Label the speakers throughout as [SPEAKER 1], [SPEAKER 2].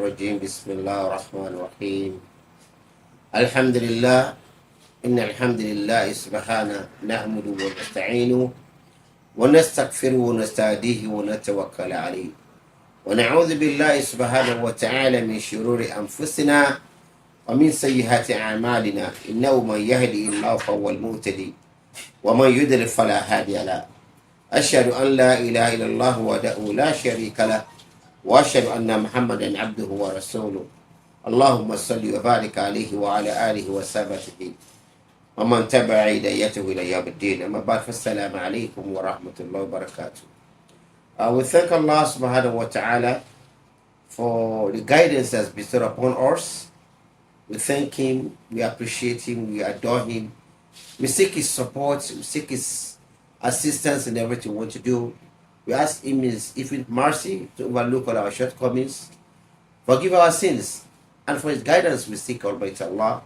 [SPEAKER 1] الرجيم بسم الله الرحمن الرحيم الحمد لله إن الحمد لله سبحانه نحمده ونستعينه ونستغفره ونستهديه ونتوكل عليه ونعوذ بالله سبحانه وتعالى من شرور أنفسنا ومن سيئات أعمالنا إنه من يهدي الله فهو المهتدي ومن يضلل فلا هادي له أشهد أن لا إله إلا الله وحده لا شريك له وأشهد أن محمدا عبده ورسوله اللهم صل وبارك عليه وعلى آله وصحبه ومن تبع هدايته إلى يوم الدين أما بعد فالسلام عليكم ورحمة الله وبركاته. We thank Allah subhanahu wa ta'ala for the guidance that's bestowed upon us. We thank Him, we appreciate Him, we adore Him. We seek His support, we seek His assistance in everything we want to do. We ask Him in His infinite mercy to overlook all our shortcomings, forgive our sins, and for His guidance we seek Almighty Allah.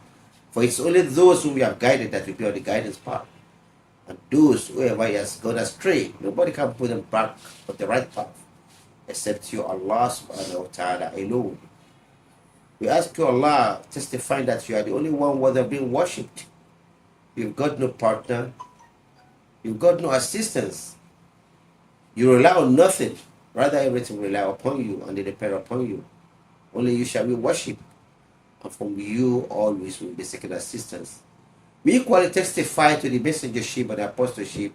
[SPEAKER 1] For it's only those whom we have guided that will be on the guidance path. And those whoever has gone astray, nobody can put them back on the right path except you, Allah subhanahu wa ta'ala alone. We ask you, Allah, testifying that you are the only one worthy of being worshipped. You've got no partner, you've got no assistance. You rely on nothing, rather everything will rely upon you and they depend upon you. Only you shall be worshipped, and from you always will be seeking assistance. We equally testify to the messengership and the apostleship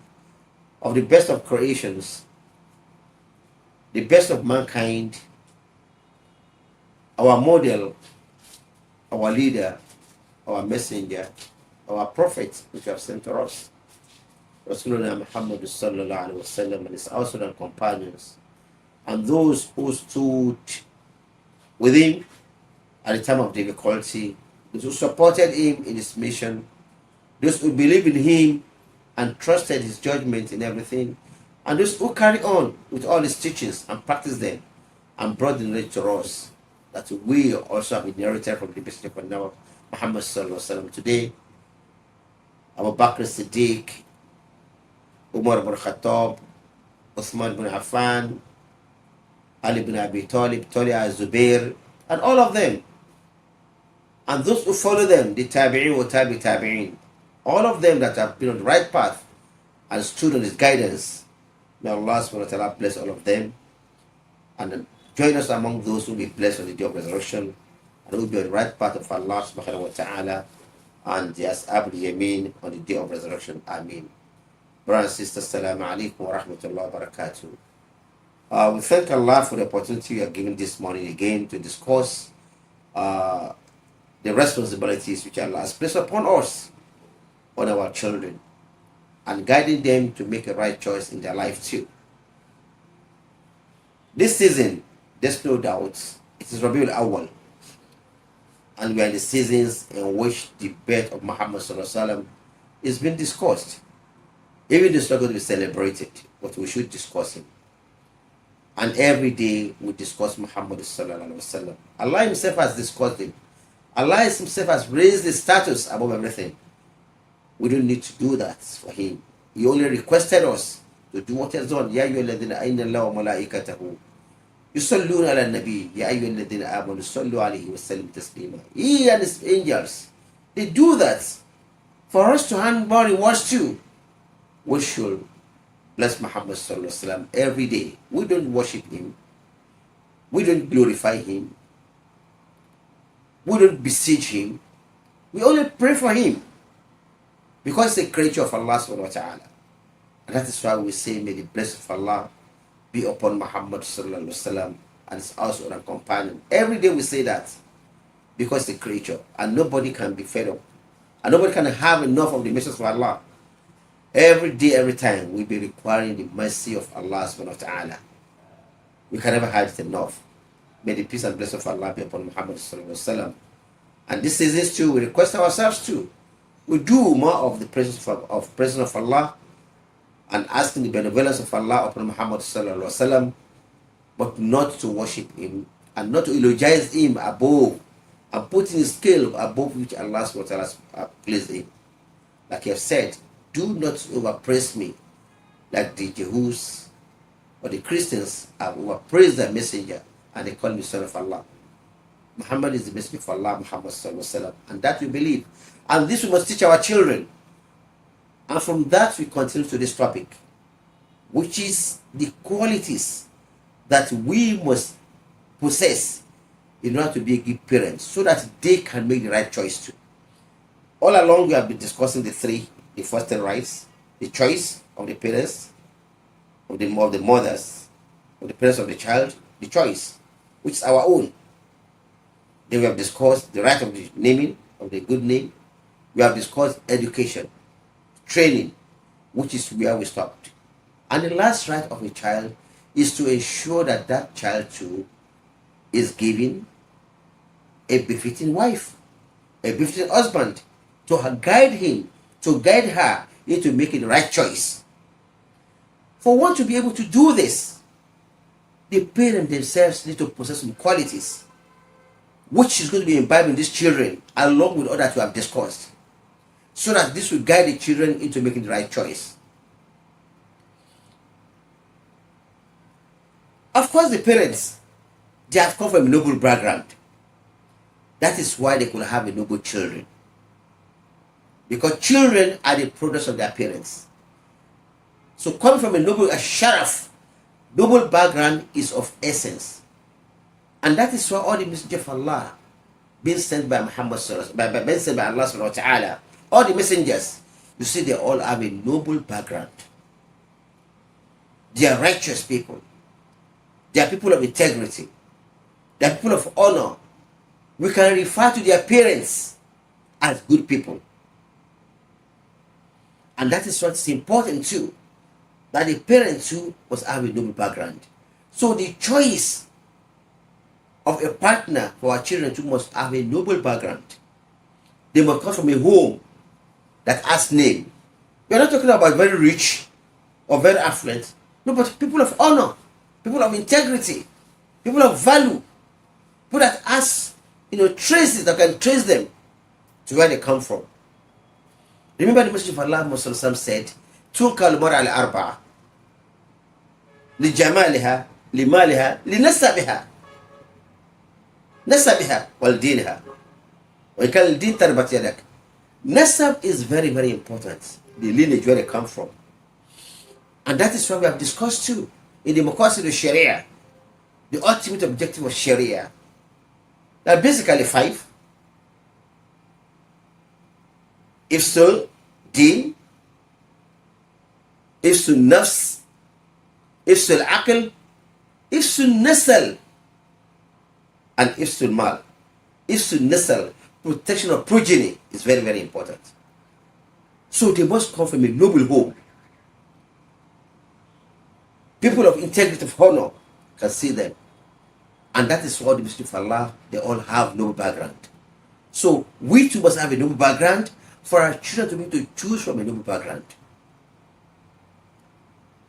[SPEAKER 1] of the best of creations, the best of mankind, our model, our leader, our messenger, our prophet, which you have sent to us, Rasulullah Muhammad sallallahu alaihi wasallam, and his household and companions, and those who stood with him at the time of difficulty, those who supported him in his mission, those who believed in him and trusted his judgment in everything, and those who carry on with all his teachings and practice them and brought the knowledge to us, that we also have inherited from the Messenger of Muhammad sallallahu alaihi wasallam. Today, Abu Bakr Siddiq, Umar ibn Khattab, Uthman ibn Affan, Ali ibn Abi Talib, Talha Zubair, and all of them, and those who follow them, the Tabi'in or Tabi'in, all of them that have been on the right path and stood on His guidance. May Allah subhanahu wa ta'ala bless all of them and join us among those who will be blessed on the day of resurrection and who will be on the right path of Allah subhanahu wa ta'ala and the Ashab al-Yamin on the day of resurrection. Ameen. Brothers and sisters, Assalamu alaikum wa rahmatullahi wa barakatuh. We thank Allah for the opportunity we are given this morning again to discuss the responsibilities which Allah has placed upon us, on our children, and guiding them to make a right choice in their life too. This season, there's no doubt, it is Rabiul Awwal, and we are in the seasons in which the birth of Muhammad sallallahu alaihi wasallam is being discussed. Even though it's not going to be celebrated, but we should discuss him. And every day we discuss Muhammad sallallahu alaihi wasallam. Allah Himself has discussed him. Allah Himself has raised His status above everything. We don't need to do that for Him. He only requested us to do what He has done. Ya ayyuhalladhina inna Allaha wa malaikatahu yusalluna ala nabi ya ayyuhalladhina amanu sallu alayhi wa sallimu taslima. He and His angels, they do that for us to hand more rewards too. We should bless Muhammad sallallahu alaihi wasallam every day. We don't worship him, we don't glorify him, we don't beseech him, we only pray for him, because he's a creature of Allah subhanahu wa ta'ala. And that is why we say, may the blessing of Allah be upon Muhammad sallallahu alaihi wasallam and his household and companion. Every day we say that, because he's a creature and nobody can be fed up and nobody can have enough of the message of Allah. Every day, every time, we'll be requiring the mercy of Allah subhanahu wa ta'ala. We can never have it enough. May the peace and blessing of Allah be upon Muhammad sallallahu alaihi wasallam. And this season too, we request ourselves too. We do more of the presence of Allah and asking the benevolence of Allah upon Muhammad sallallahu alaihi wasallam, but not to worship him and not to eulogize him above and put in his scale above which Allah subhanahu wa ta'ala has placed him. Like I have said, do not overpraise me like the Jews or the Christians have overpraised their messenger and they call me son of Allah. Muhammad is the Messenger of Allah, Muhammad sallallahu alaihi wasallam, and that we believe. And this we must teach our children. And from that we continue to this topic, which is the qualities that we must possess in order to be a good parent, so that they can make the right choice too. All along we have been discussing the first 10 rights, the choice of the parents, of the mothers, of the parents of the child, the choice, which is our own. Then we have discussed the right of the naming, of the good name. We have discussed education, training, which is where we stopped. And the last right of a child is to ensure that that child too is given a befitting wife, a befitting husband, to guide him, to guide her into making the right choice. For one to be able to do this, the parents themselves need to possess some qualities, which is going to be imbibed in these children, along with others we have discussed, so that this will guide the children into making the right choice. Of course, the parents, they have come from a noble background. That is why they could have a noble children. Because children are the products of their parents. So coming from a sharaf, noble background is of essence. And that is why all the messengers of Allah being sent by Muhammad being sent by Allah subhanahu wa ta'ala, all the messengers, you see, they all have a noble background. They are righteous people. They are people of integrity. They are people of honor. We can refer to their parents as good people. And that is what's important too, that the parents too must have a noble background. So the choice of a partner for our children too must have a noble background. They must come from a home that has name. We are not talking about very rich or very affluent. No, but people of honor, people of integrity, people of value, people that has, traces that can trace them to where they come from. Remember the Messenger of Allah Muhammad said, "Tunka al-mar'a al-arba'a li jamaliha, li maliha, li nasabiha wal dinha. Wa ikal din tarbat yadak." Nasab is very, very important. The lineage where they come from. And that is what we have discussed too in the Maqasid of Sharia, the ultimate objective of Sharia. There are basically 5. Ifsul Deen, Ifsul Nafs, Ifsul Aql, Ifsul Nasal, and Ifsul Mal. Ifsul Nasal, protection of progeny, is very, very important. So they must come from a noble home. People of integrity, of honor, can see them. And that is what the Messenger of Allah, they all have noble background. So we too must have a noble background for our children to be able to choose from a noble background.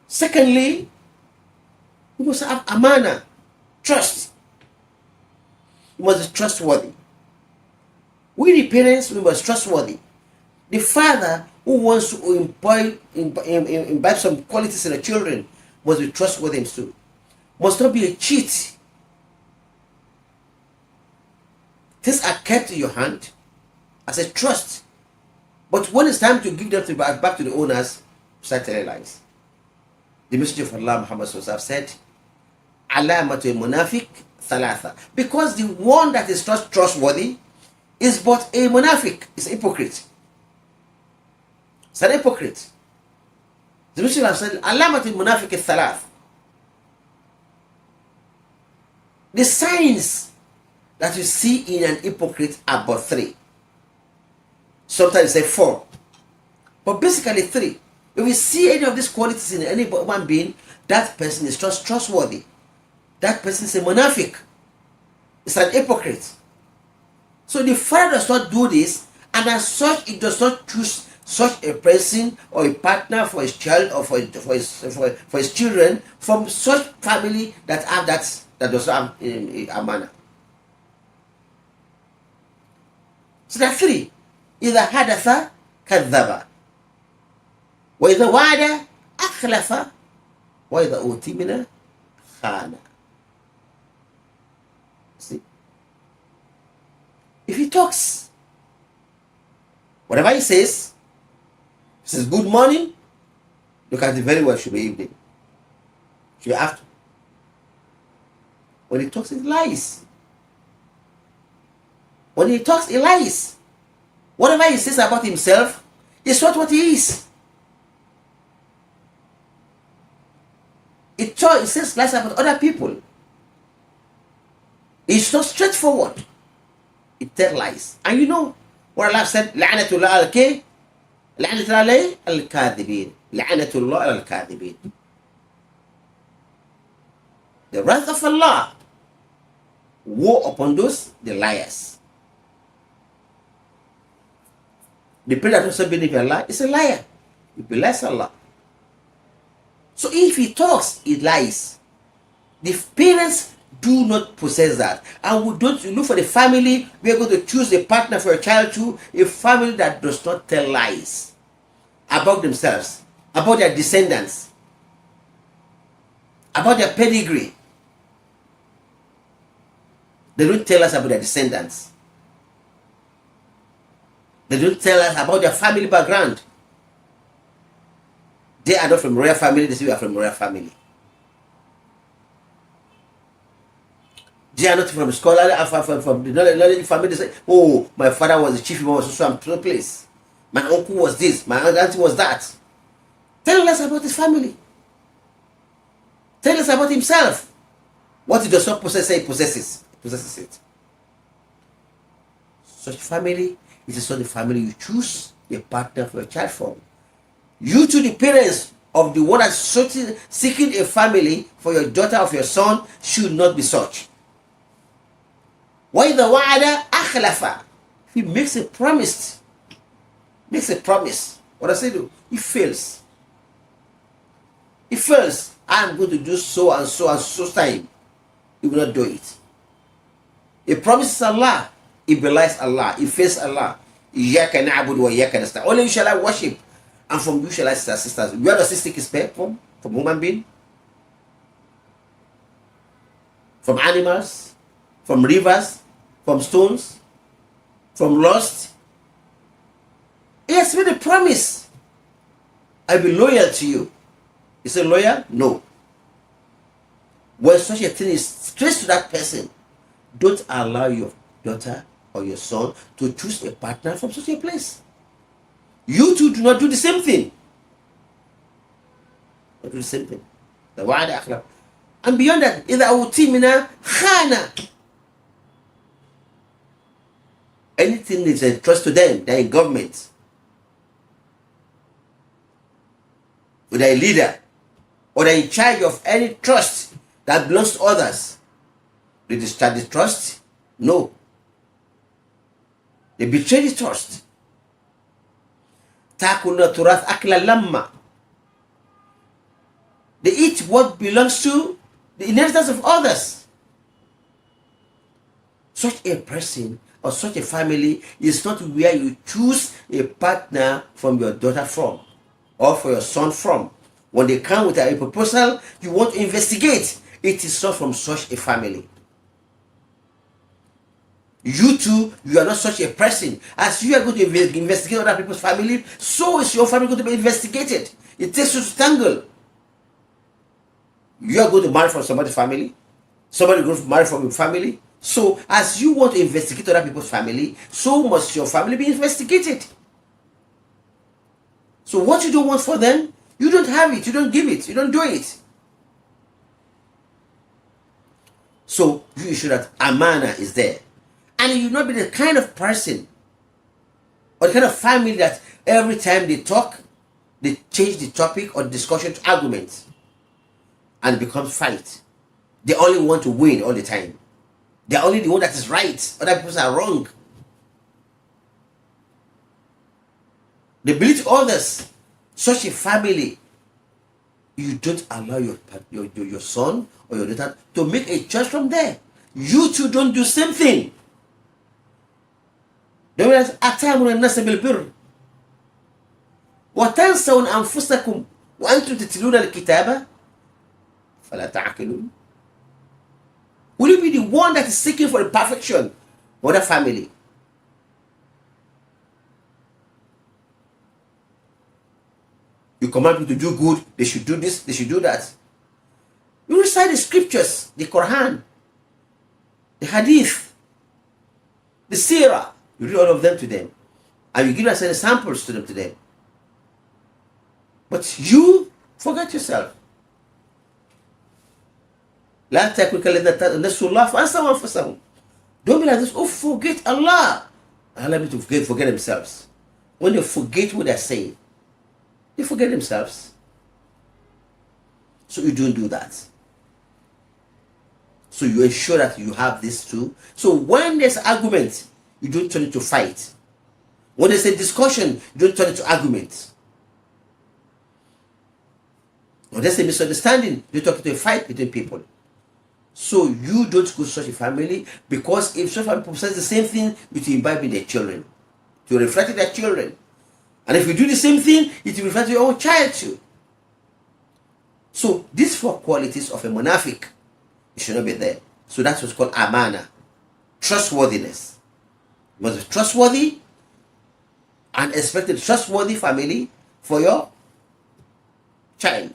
[SPEAKER 1] Secondly, we must have amana, trust. We must be trustworthy. We the parents, we must be trustworthy. The father who wants to imbibe some qualities in the children must be trustworthy too. Must not be a cheat. Things are kept in your hand as a trust. But when it's time to give them back to the owners, start telling lies. The Messenger of Allah Muhammad said, "Alamatul munafiq thalatha." Because the one that is trustworthy is but a munafiq, is a hypocrite. It's an hypocrite. The Messenger said, "Alamatul munafiq thalath." The signs that you see in an hypocrite are but 3. Sometimes say 4. But basically 3. If we see any of these qualities in any human being, that person is trustworthy. That person is a munafiq. It's an hypocrite. So the father does not do this, and as such, it does not choose such a person or a partner for his child or for his children from such family that have that does not have a manner. So there are 3. إذا حدث كذب وإذا وعد أخلف وإذا أؤتمن خان. See? he talks. Whatever he says good morning, look at it very well, should be evening. Should be after. When he talks, he lies. When he talks, he lies. Whatever he says about himself is not what he is. It says lies about other people. It's not straightforward. It tells lies. And you know what Allah said? La'natullah al-kay. La'natullah al-kadhibin. La'natullah al-kadhibin. The wrath of Allah woe upon those, the liars. The person that doesn't believe in Allah is a liar. He belies Allah. So if he talks, he lies. The parents do not possess that. And we don't look for the family. We are going to choose a partner for a child to a family that does not tell lies about themselves, about their descendants, about their pedigree. They don't tell us about their descendants. They don't tell us about their family background. They are not from royal family, they say we are from royal family. They are not from scholarly, from the knowledge family. They say, oh, my father was the chief imam of some place. My uncle was this, my auntie was that. Tell us about his family. Tell us about himself. What he does not possess, he possesses. He possesses it. Such family, it is not the family you choose a partner for a child from. You to the parents of the one that's seeking a family for your daughter or your son should not be such. وَإِذَا وَعَدَ أَخْلَفَ. He makes a promise. What does he do? He fails. I am going to do so and so and so time. He will not do it. He promises Allah. He belies Allah. He fails Allah. إِيَّاكَ نَعْبُدُ وَإِيَّاكَ نَسْتَعِينُ. Only you shall I worship, and from you shall I seek assistance. Where does he seek his help from? From human being? From animals? From rivers? From stones? From lust? He has made a promise. I'll be loyal to you. Is he loyal? No. When such a thing is traced to that person, don't allow your daughter or your son to choose a partner from such a place. You two do not do the same thing. Don't do the same thing. The wa'ad akhlaq. And beyond that, إِذَا أُوتِمِنَا خَانَ. Anything is a trust to them, they're in government, or they're a leader, or they're in charge of any trust that belongs to others. They discharge the trust? No. They betray the trust. تَأْكُلُ تُرَاثْ أَكْلَ لَمَّا. They eat what belongs to the inheritance of others. Such a person or such a family is not where you choose a partner from your daughter from, or for your son from. When they come with a proposal, you want to investigate. It is not from such a family. You too, you are not such a person. As you are going to investigate other people's family, so is your family going to be investigated. It takes you to tangle. You are going to marry from somebody's family. Somebody going to marry from your family. So, as you want to investigate other people's family, so must your family be investigated. So, what you don't want for them, you don't have it, you don't give it, you don't do it. So, you ensure that amana is there. And you not be the kind of person or the kind of family that every time they talk, they change the topic or discussion to arguments and it becomes fight. They only want to win all the time. They're only the one that is right. Other people are wrong. They believe others. Such a family, you don't allow your son or your daughter to make a choice from there. You two don't do the same thing. Don't realize أَتَامُرُ النَّاسَ بِالْبِرِّ وَتَنْسَوْنَ أَنفُسَكُمْ وَأَنْتُمْ تَتْلُونَ الْكِتَابَ فَلَا تَعْقِلُونَ. Will you be the one that is seeking for the perfection for the family? You command people to do good. They should do this. They should do that. You recite the scriptures, the Quran, the Hadith, the Sirah. You read all of them to them. And you give us examples to them. But you forget yourself. لا تكن كالذين نسوا الله فأنسوا أنفسهم. Don't be like this. Oh, forget Allah. Allow them to forget themselves. When they forget what they're saying, they forget themselves. So you don't do that. So you ensure that you have this too. So when there's argument, you don't turn it to fight. When there's a discussion, you don't turn it to argument. When there's a misunderstanding, you talk to a fight between people. So you don't go to such a family, because if such a family says the same thing, it will imbibe in their children, to reflect in their children. And if you do the same thing, it will reflect in your own child too. So these 4 qualities of a munafiq, it should not be there. So that's what's called amana, trustworthiness. You must be trustworthy and expect a trustworthy family for your child.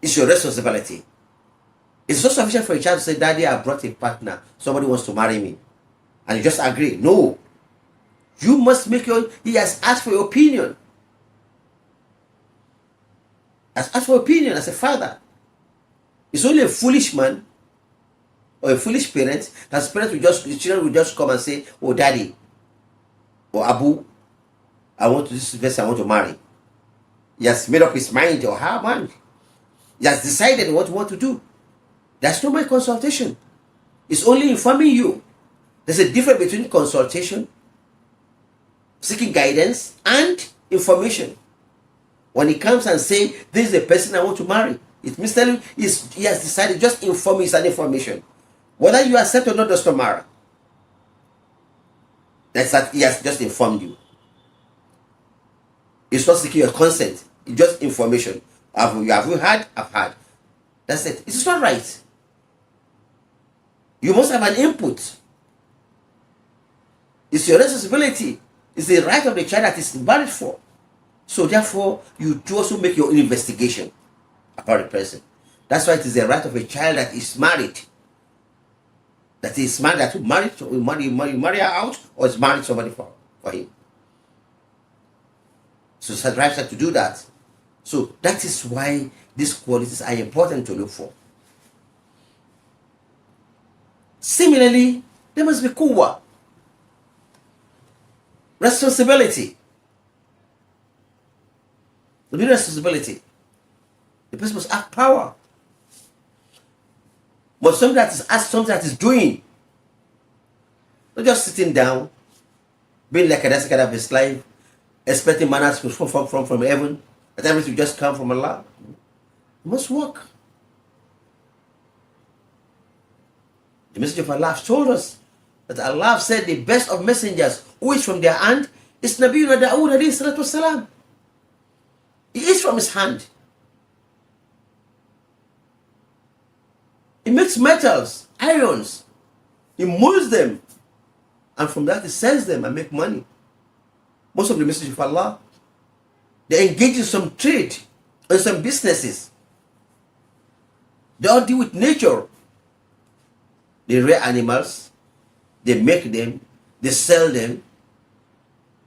[SPEAKER 1] It's your responsibility. It's not sufficient for a child to say, Daddy, I brought a partner. Somebody wants to marry me. And you just agree. No. You must make he has asked for your opinion. Has asked for opinion as a father. It's only a foolish man or a foolish parent that his children will just come and say, oh, Daddy, or Abu, this person I want to marry. He has made up his mind, or her mind. He has decided what he wants to do. That's not my consultation. It's only informing you. There's a difference between consultation, seeking guidance, and information. When he comes and says, this is the person I want to marry, it means telling you he has decided, just inform me, it's an information. Whether you accept or not does not matter. That's that he has just informed you. It's not seeking your consent. It's just information. Have you heard? I've heard. That's it. It's not right. You must have an input. It's your responsibility. It's the right of the child that is married for. So therefore, you do also make your own investigation about the person. That's why it is the right of a child that is married. That is married, that will marry her out, or is married somebody for him. So it's right to do that. So that is why these qualities are important to look for. Similarly, there must be quwwah, responsibility. There must be responsibility. The person must have power. But something that is doing. Not just sitting down, being like a kind of his life, expecting manners from heaven, that everything just come from Allah. You must work. The Messenger of Allah told us that Allah said the best of messengers, who is from their hand, is Nabiyyuna DAUD alayhi salatu wasalam. He is from his hand. He makes metals, irons. He molds them. And from that he sells them and make money. Most of the messengers of Allah, they engage in some trade and some businesses. They all deal with nature. They rear animals, they make them, they sell them,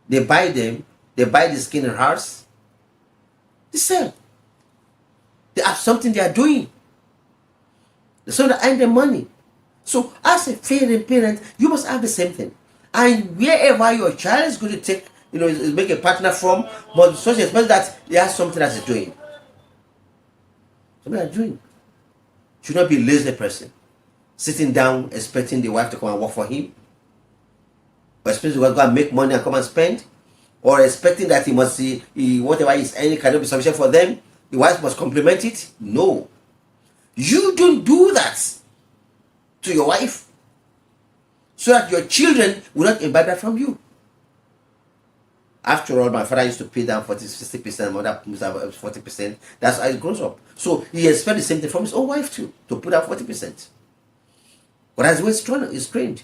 [SPEAKER 1] they buy the skin and hearts, they sell. They have something they are doing. There's something that earn them money. So as a parent, you must have the same thing. And wherever your child is going to take, make a partner from, but such a person that he has something that is doing. Something that is doing. Should not be a lazy person. Sitting down expecting the wife to come and work for him, or expecting the wife to go and make money and come and spend, or expecting that whatever is any cannot be sufficient for them, the wife must complement it. No, you don't do that to your wife, so that your children will not imbibe that from you. After all, my father used to pay down 40-60%, my mother puts down 40%. That's how it grows up. So he expects the same thing from his own wife too, to put down 40%. But that's where it's trained.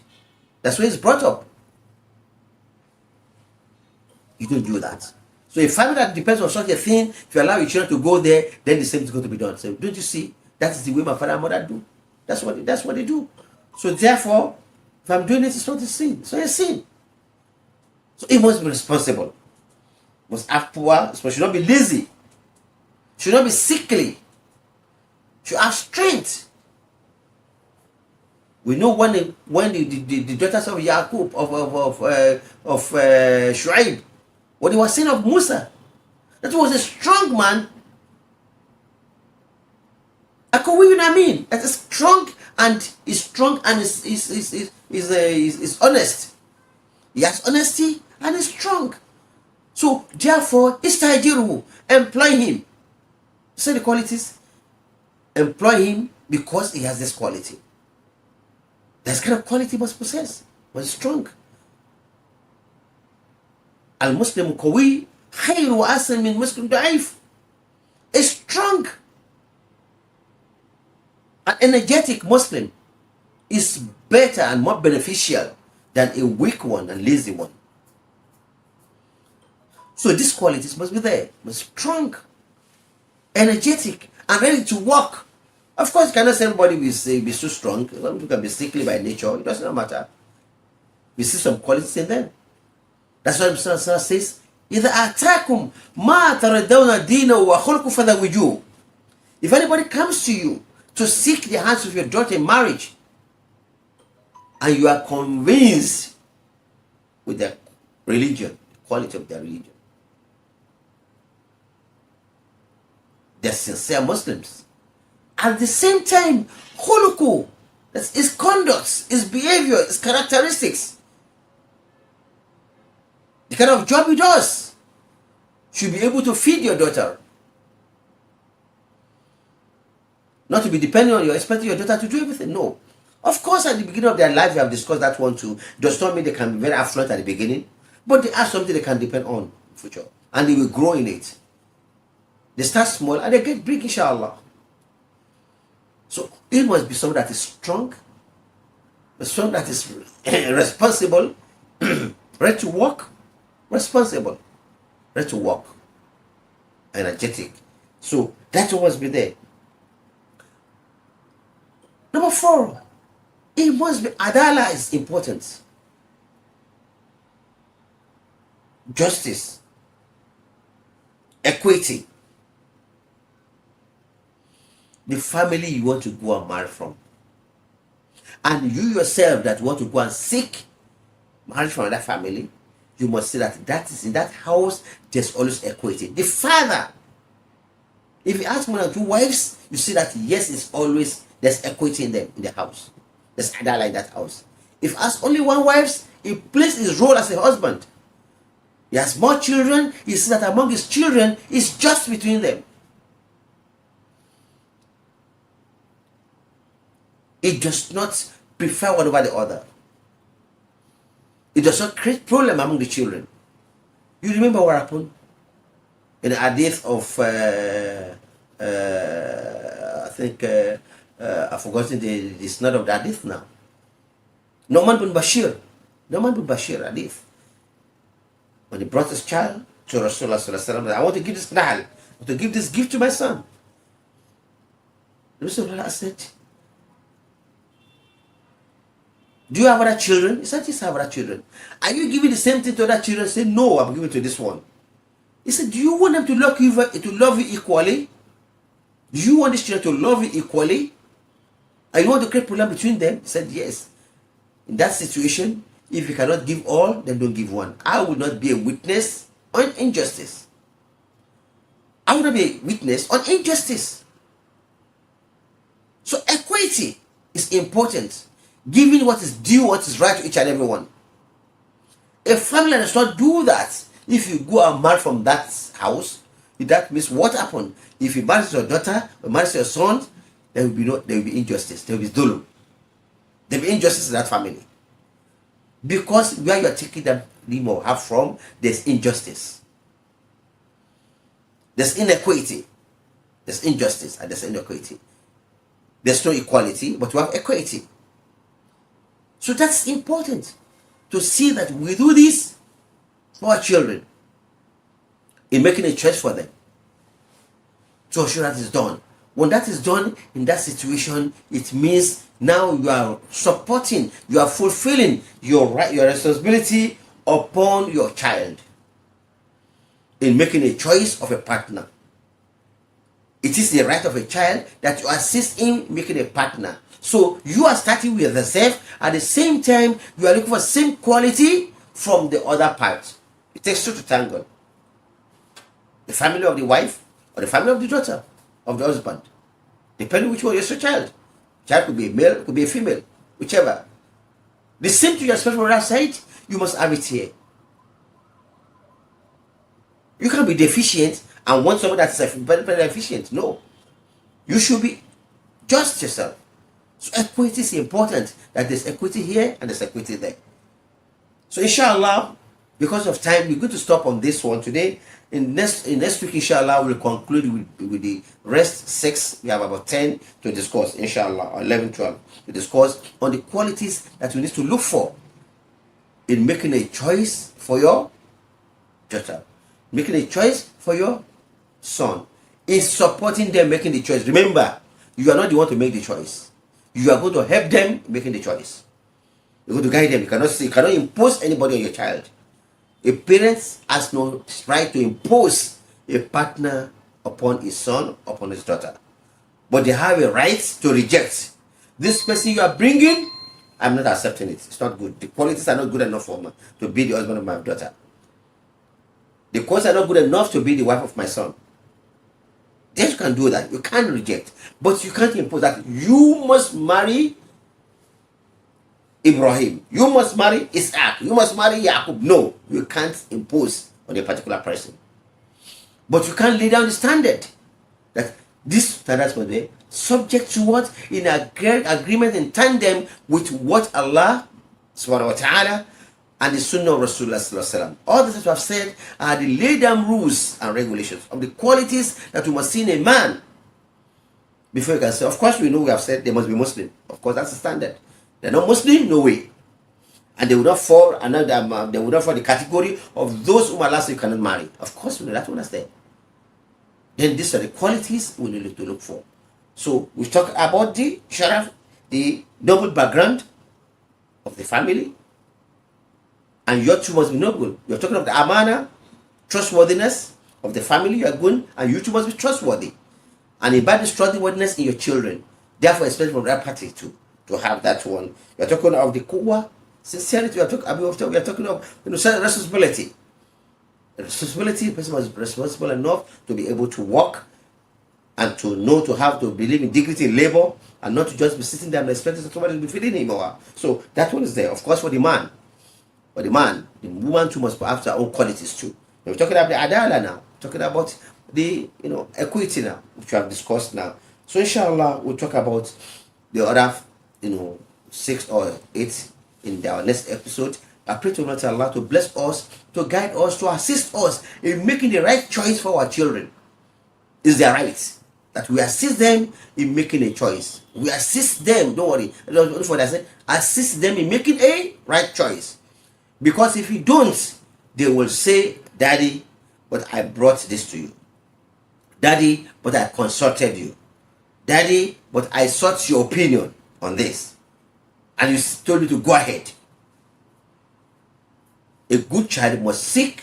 [SPEAKER 1] That's where it's brought up. You don't do that. So a family that depends on such a thing, if you allow your children to go there, then the same is going to be done. So don't you see? That is the way my father and mother do. That's what they do. So therefore, if I'm doing it, it's not a sin. It's not a sin. So it must be responsible. Must have power. It should not be lazy. Should not be sickly. Should have strength. We know when the daughters of Yaqub of Shu'aib, what he was saying of Musa, that was a strong man. You know what I mean? That is strong and is honest. He has honesty and is strong. So therefore, istajiruhu, employ him. See the qualities? Employ him because he has this quality. This kind of quality must possess, must be strong. Al-Muslim qawi khayr wa asan min Muslim da'if. A strong, an energetic Muslim is better and more beneficial than a weak one and lazy one. So these qualities must be there, must be strong, energetic, and ready to work. Of course, you cannot say everybody will be so strong. Some people can be sickly by nature. It doesn't matter. We see some qualities in them. That's why Mr. says, إِذَا أَتَاكُمْ مَا تَرَدَّوْنَ دِينَهُ وَخُلْقُ فَذَوِّجُوهُ. If anybody comes to you to seek the hands of your daughter in marriage, and you are convinced with their religion, the quality of their religion, they're sincere Muslims. At the same time, khuluku, that's his conduct, his behavior, his characteristics, the kind of job he does, should be able to feed your daughter. Not to be dependent on you, expecting your daughter to do everything. No. Of course, at the beginning of their life, we have discussed that one too. Does not mean they can be very affluent at the beginning, but they are something they can depend on in the future. And they will grow in it. They start small and they get big, inshallah. So it must be someone that is strong, someone that is responsible, ready to work, responsible, ready to work, energetic. So that must be there. Number 4, it must be adala is important. Justice, equity. The family you want to go and marry from, and you yourself that want to go and seek marriage from that family, you must say that is in that house there's always equity. The father, if he has more than 2 wives, you see that yes, it's always there's equity in them in the house. There's adala in that house. If he has only 1 wife, he plays his role as a husband. He has more children, he sees that among his children it's just between them. It does not prefer one over the other. It does not create problem among the children. You remember what happened in the hadith of I think I've forgotten the snot of the hadith now. Nu'man bin Bashir hadith, when he brought his child to Rasulullah sallallahu alaihi wasallam, I want to give this nahl, I want to give this gift to my son. Rasulullah said, do you have other children? He said, yes, I have other children. Are you giving the same thing to other children? He said, no, I'm giving to this one. He said, do you want them to love you equally? Do you want these children to love you equally? And you want to create problem between them? He said, yes. In that situation, if you cannot give all, then don't give one. I will not be a witness on injustice. I will not be a witness on injustice. So equity is important. Giving what is due, what is right to each and every one. A family does not do that. If you go and marry from that house, that means what happened? If you marry your daughter or marry your son, there will be injustice. There will be dhulm. There will be injustice in that family. Because where you are taking them or have from, there's injustice. There's inequity. There's injustice and there's inequity. There's no equality, but we have equity. So that's important to see that we do this for our children. in making a choice for them to ensure that is done. When that is done in that situation, it means now you are supporting, you are fulfilling your right, your responsibility upon your child in making a choice of a partner. It is the right of a child that you assist in making a partner. So you are starting with yourself. At the same time, you are looking for same quality from the other part. It takes two to tango. The family of the wife or the family of the daughter of the husband, depending which one is your child. Child could be a male, could be a female, whichever. The same thing you expect from that side, you must have it here. You can't be deficient and want someone that's very efficient. No. You should be just yourself. So equity is important, that there's equity here and there's equity there. So inshallah, because of time, we're going to stop on this one today. In next week, inshallah, we'll conclude with the rest 6. We have about 10 to discuss, inshallah, or 11, 12 to discuss on the qualities that we need to look for in making a choice for your daughter, making a choice for your son, in supporting them making the choice. Remember, you are not the one to make the choice. You are going to help them making the choice. You're going to guide them. You cannot impose anybody on your child. A parent has no right to impose a partner upon his son, upon his daughter. But they have a right to reject. This person you are bringing, I'm not accepting it. It's not good. The qualities are not good enough for me to be the husband of my daughter. The qualities are not good enough to be the wife of my son. Yes, you can do that. You can reject. But you can't impose that. You must marry Ibrahim. You must marry Isaac. You must marry Jacob. No, you can't impose on a particular person. But you can lay down the standard. That this standard must be subject to what? In agreement and tandem with what Allah subhanahu wa ta'ala and the Sunnah of Rasulullah sallallahu alaihi wasallam. All this that we have said are the laid down rules and regulations of the qualities that we must see in a man before you can say, of course we know we have said they must be Muslim. Of course that's the standard. They're not Muslim, no way. And they will not fall they will not fall the category of those whom Allah says you cannot marry. Of course we know that one is there. Then these are the qualities we need to look for. So we talk about the sharaf, the noble background of the family. And your two must be noble. You're talking of the amana, trustworthiness of the family you are going, and you two must be trustworthy. And invite this trustworthiness in your children. Therefore, especially from that party too, to have that one. You're talking of the kuwa, sincerity. We are talking of responsibility. The responsibility, the person must be responsible enough to be able to work and to know, to believe in dignity in labor, and not to just be sitting there and expecting somebody to be feeding him. So that one is there. Of course, for the man. For the man, the woman too must have their own qualities too. We're talking about the adala now. We're talking about the equity now, which we have discussed now. So inshallah, we'll talk about the other 6 or 8 in our next episode. I pray to Allah to bless us, to guide us, to assist us in making the right choice for our children. It's their right that we assist them in making a choice. We assist them. Don't worry. Don't forget, assist them in making a right choice. Because if you don't, they will say, Daddy, but I brought this to you. Daddy, but I consulted you. Daddy, but I sought your opinion on this. And you told me to go ahead. A good child must seek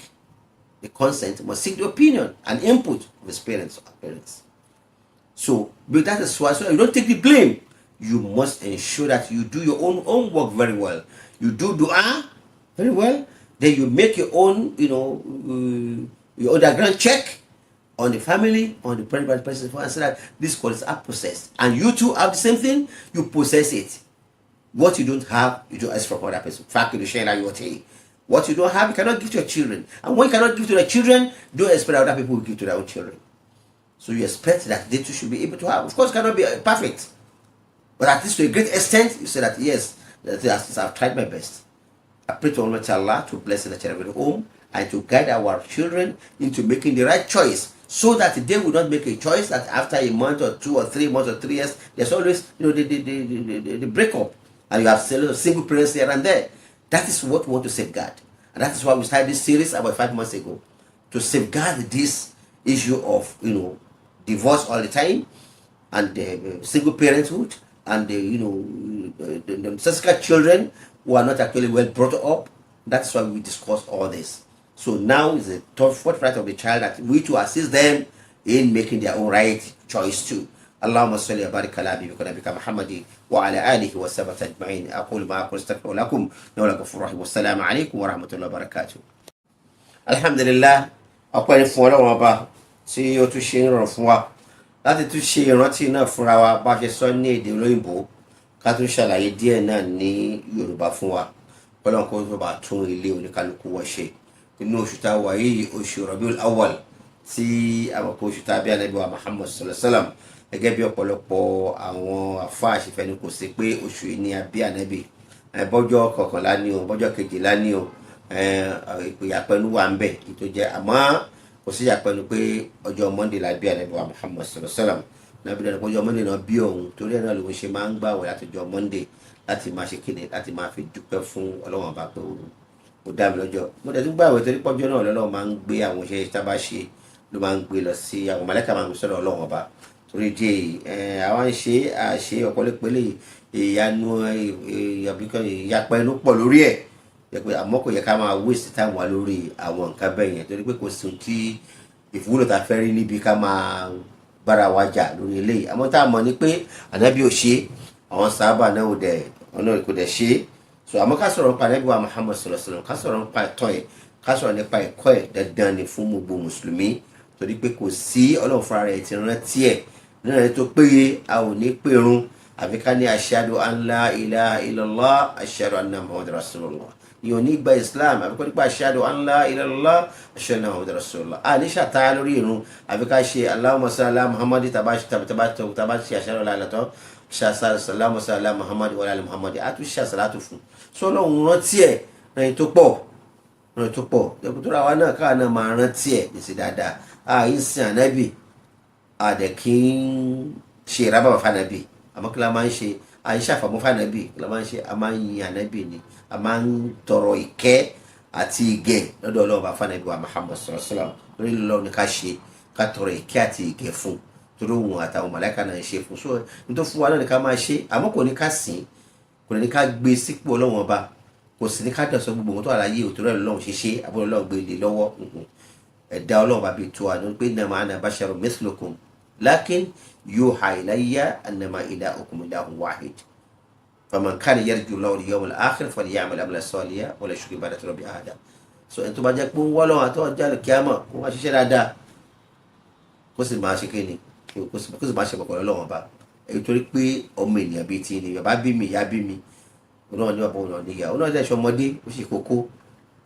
[SPEAKER 1] the consent, must seek the opinion and input of his parents. So, but that is why you don't take the blame. You must ensure that you do your own work very well. You do dua very well. Then you make your own, your underground check on the family, on the parent person, and say that these qualities are possessed. And you too have the same thing, you possess it. What you don't have, you don't ask from other person. What you don't have, you cannot give to your children. And when you cannot give to your children, don't expect other people will give to their own children. So you expect that they too should be able to have. Of course, it cannot be perfect. But at least to a great extent, you say that, yes, I've tried my best. I pray to Almighty Allah to bless the children home and to guide our children into making the right choice, so that they will not make a choice that after a month or 2 or 3 months or 3 years, there's always the breakup, and you have single parents here and there. That is what we want to safeguard, and that is why we started this series about 5 months ago. to safeguard this issue of divorce all the time, and single parenthood, and the statistical children who are not actually well brought up. That's why we discuss all this. So now is the fourth right of the child that we to assist them in making their own right choice too. اللهم صل وبارك على حبيبك ونبيك محمد وعلى اله وصحبه اجمعين. اقول ما اقول استغفر لكم انه غفور رحيم. والسلام عليكم ورحمه الله وبركاته. alhamdulillah, ọpẹ́ ni fún Ọlọ́run ọba tí ó tún ṣe ìrọ̀rùn fún wa láti tún ṣe ìrántí náà fúnra wa bá ṣe sọ ní èdè olóyìnbó, ká tún ṣàlàyé díẹ̀ náà ní Yorùbá fún wa. Ọlọ́run kó tó bá tún ilé oníkálukú wa ṣe inú oṣù tá a wà yìí, oṣù Rabiul Awwal, tí àwọn kó oṣù tá a bí Ànábì wa Muhammad sallallahu alaihi wasallam. Gẹ́gẹ́ bí ọ̀pọ̀lọpọ̀ àwọn àfáà ṣe fẹ́nu kò sí pé oṣù yìí ni a bí Ànábì, bọ́jọ́ kọkànlá ni o, bọ́jọ́ kejìlá ni o, ìyàpẹ̀nu wà ń bẹ̀ tó jẹ́, àmọ́ kò sí ìyàpẹ̀nu pé ọjọ́ Monday la bí Ànábì wa Muhammad sallallahu alaihi wasallam. Nàbí dáná pé ọjọ́ Monday náà bí òun, torí ẹ̀ náà lòun ṣe máa ń gbààwẹ̀ láti ọjọ́ Monday láti máa ṣe kíni, láti máa fi dúpẹ́ fún Ọlọ́run ọba pé ó dá mi lọ́jọ́. Mo dẹ̀ tún gbààwẹ̀ torí pọ́jọ́ náà Ọlọ́run máa ń gbé àwọn iṣẹ́ tá a bá ṣe, ló máa ń gbé lọ sí àwọn màláíkà, máa ń gbé sọ́dọ̀ Ọlọ́run ọba. Torí díẹ̀ àwọn ń ṣe àṣe ọ̀pọ̀lọpọ̀lẹ̀ ìyanu ìyapẹnu pọ̀ lórí ẹ̀, àmọ́ kò yẹ ká máa waste time wa lórí àwọn nǹkan bẹ́ẹ̀ yẹn, torí pé kò sí tí ìfúwúlò tá a fẹ́ rí níbi ká máa bára wa jà lórí eléyìí. Àmọ́ tá a mọ̀ ni pé Ànábì ò ṣe, àwọn sábà náà kò dẹ̀ ṣe. So àmọ́ ká sọ̀rọ̀ nípa Ànábì wa Muhammad sallallahu alaihi wasallam, ká sọ̀rọ̀ nípa ẹ̀tọ́ ẹ̀, ká sọ̀rọ̀ nípa ẹ̀kọ́ ẹ̀, dandan ni fún gbogbo mùsùlùmí, torí pé kò sí Ọlọ́run fúnra rẹ̀ ti rántí ẹ̀ nínú ẹ̀ tó péye. A ò ní pèrun àfi ká ní ashhadu an la ilaha illallah ashhadu anna muhammadar rasulullah. Ìyẹn ò ní gba Islam àfi kó nípa ashhadu an la ilaha illallah ashhadu anna muhammadar rasulullah. A ní ṣàtàyà lórí irun àfi ká ṣe allahumma salli ala muhammadi tàbá ṣe ashhadu la ilaha illallah allahumma salli ala muhammadi wa ala muhammadi. A tún ṣe àsàlátù fún. So Ọlọ́run rántí ẹ̀ rẹ̀ tó pọ̀, tó ra wa náà káà náà máa rántí ẹ̀ ní sí dáadáa. Àìsìn Ànábì àdẹ̀kí ń ṣe ìrábàbà fànàbì, àmọ́ kí la máa ń ṣe, àìṣàfàmọ́ fànàbì, kí la máa ń ṣe, a máa ń yin Ànábì ni, a máa ń tọrọ ìkẹ́ àti ìgẹ̀ lọ́dọ̀ Ọlọ́run bá fànàbì wa Muhammad sallallahu alaihi wasallam. lórí Ọlọ́run ni ká ṣe, ká tọrọ ìkẹ́ àti ìgẹ̀ fún, torí òun àtàwọn màláíkà náà ń ṣe fún. So nítorí fún wa náà ni ká máa ṣe, àmọ́ kò ní ká sìn, kò ní ká gbé sípò Ọlọ́run ọba, kò sì ní ká dọ̀sọ́ gbogbo nǹkan tó wà láyé òtún rẹ̀ Ọlọ́run ṣe ṣe, àbúrò Ọlọ́run gbé lé lọ́wọ́. Ẹ̀dá Ọlọ́run bá bíi tó wa ní pé innama ana basharun mithlukum lakin yuha ilayya annama ilahukum ilahun wahid faman kana yarju Allaha wal yawmal akhir falyamal amalan salihan wala yushrik bi ibadati rabbihi ahada. So ẹni tó bá jẹ́ pé ń wọ́lọ́run àti ọjà kíámà kó máa ṣiṣẹ́ dáadáa, kó sì máa ṣe kéde, kó sì máa ṣe pọ̀pọ̀ Ọlọ́run ọba. Èyí torí pé ọmọ ènìyàn bíi ti ni, bàbá bí mi, ìyá bí mi, Ọlọ́run ní bàbá òun ní ìyá, Ọlọ́run dẹ̀ ṣọmọdé, ó ṣe kókó,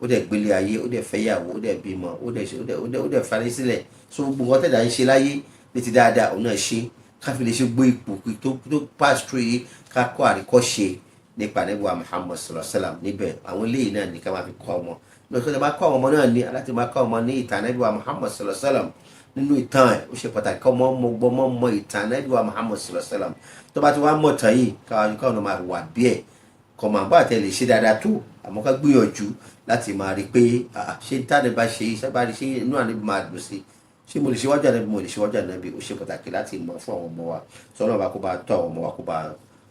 [SPEAKER 1] ó dẹ̀ gbélé ayé, ó dẹ̀ fẹ́yàwó, ó dẹ̀ bímọ, ó dẹ̀ falẹ̀ sílẹ̀. So gbogbo nǹkan tẹ̀dá ń ṣe láyé ní ti dáadáa òun náà ṣe, ká fi lè ṣe gbé ipò tó pass through yìí, ká kọ́ àríkọ́ṣe nípa Ànábì wa Muhammad sallallahu alaihi wasallam. Níbẹ̀ àwọn eléyìí náà ní ká máa fi kọ́ ọmọ, lọ́sọ̀rọ̀ máa kọ́ ọmọ náà ní aláti máa kọ́ ọmọ ní ìtàn Ànábì wa Muhammad sallallahu alaihi wasallam. Nínú ìtàn ẹ̀ ó ṣe pàtàkì kọ́ ọmọ mọ ìtàn Ànábì wa Muhammad sallallahu alaihi wasallam. Tó bá ti wá mọ̀ tán yìí, káwọn ọ̀nà máa wà bí ẹ̀, kọ́ máa bá àtẹ lè ṣe dáadáa tó, àmọ́ ká gbìyànjú láti máa rí pé ṣé táni bá ṣe iṣẹ́ bá rí, ṣé inú Ànábì máa dùn sí, ṣé mo lè ṣe wájú Ànábì, mo lè ṣe wájú Ànábì. Ó ṣe pàtàkì láti mọ̀ fún àwọn ọmọ wa. Sọ Ọlọ́run bá kó bá tọ́ àwọn ọmọ wa, kó bá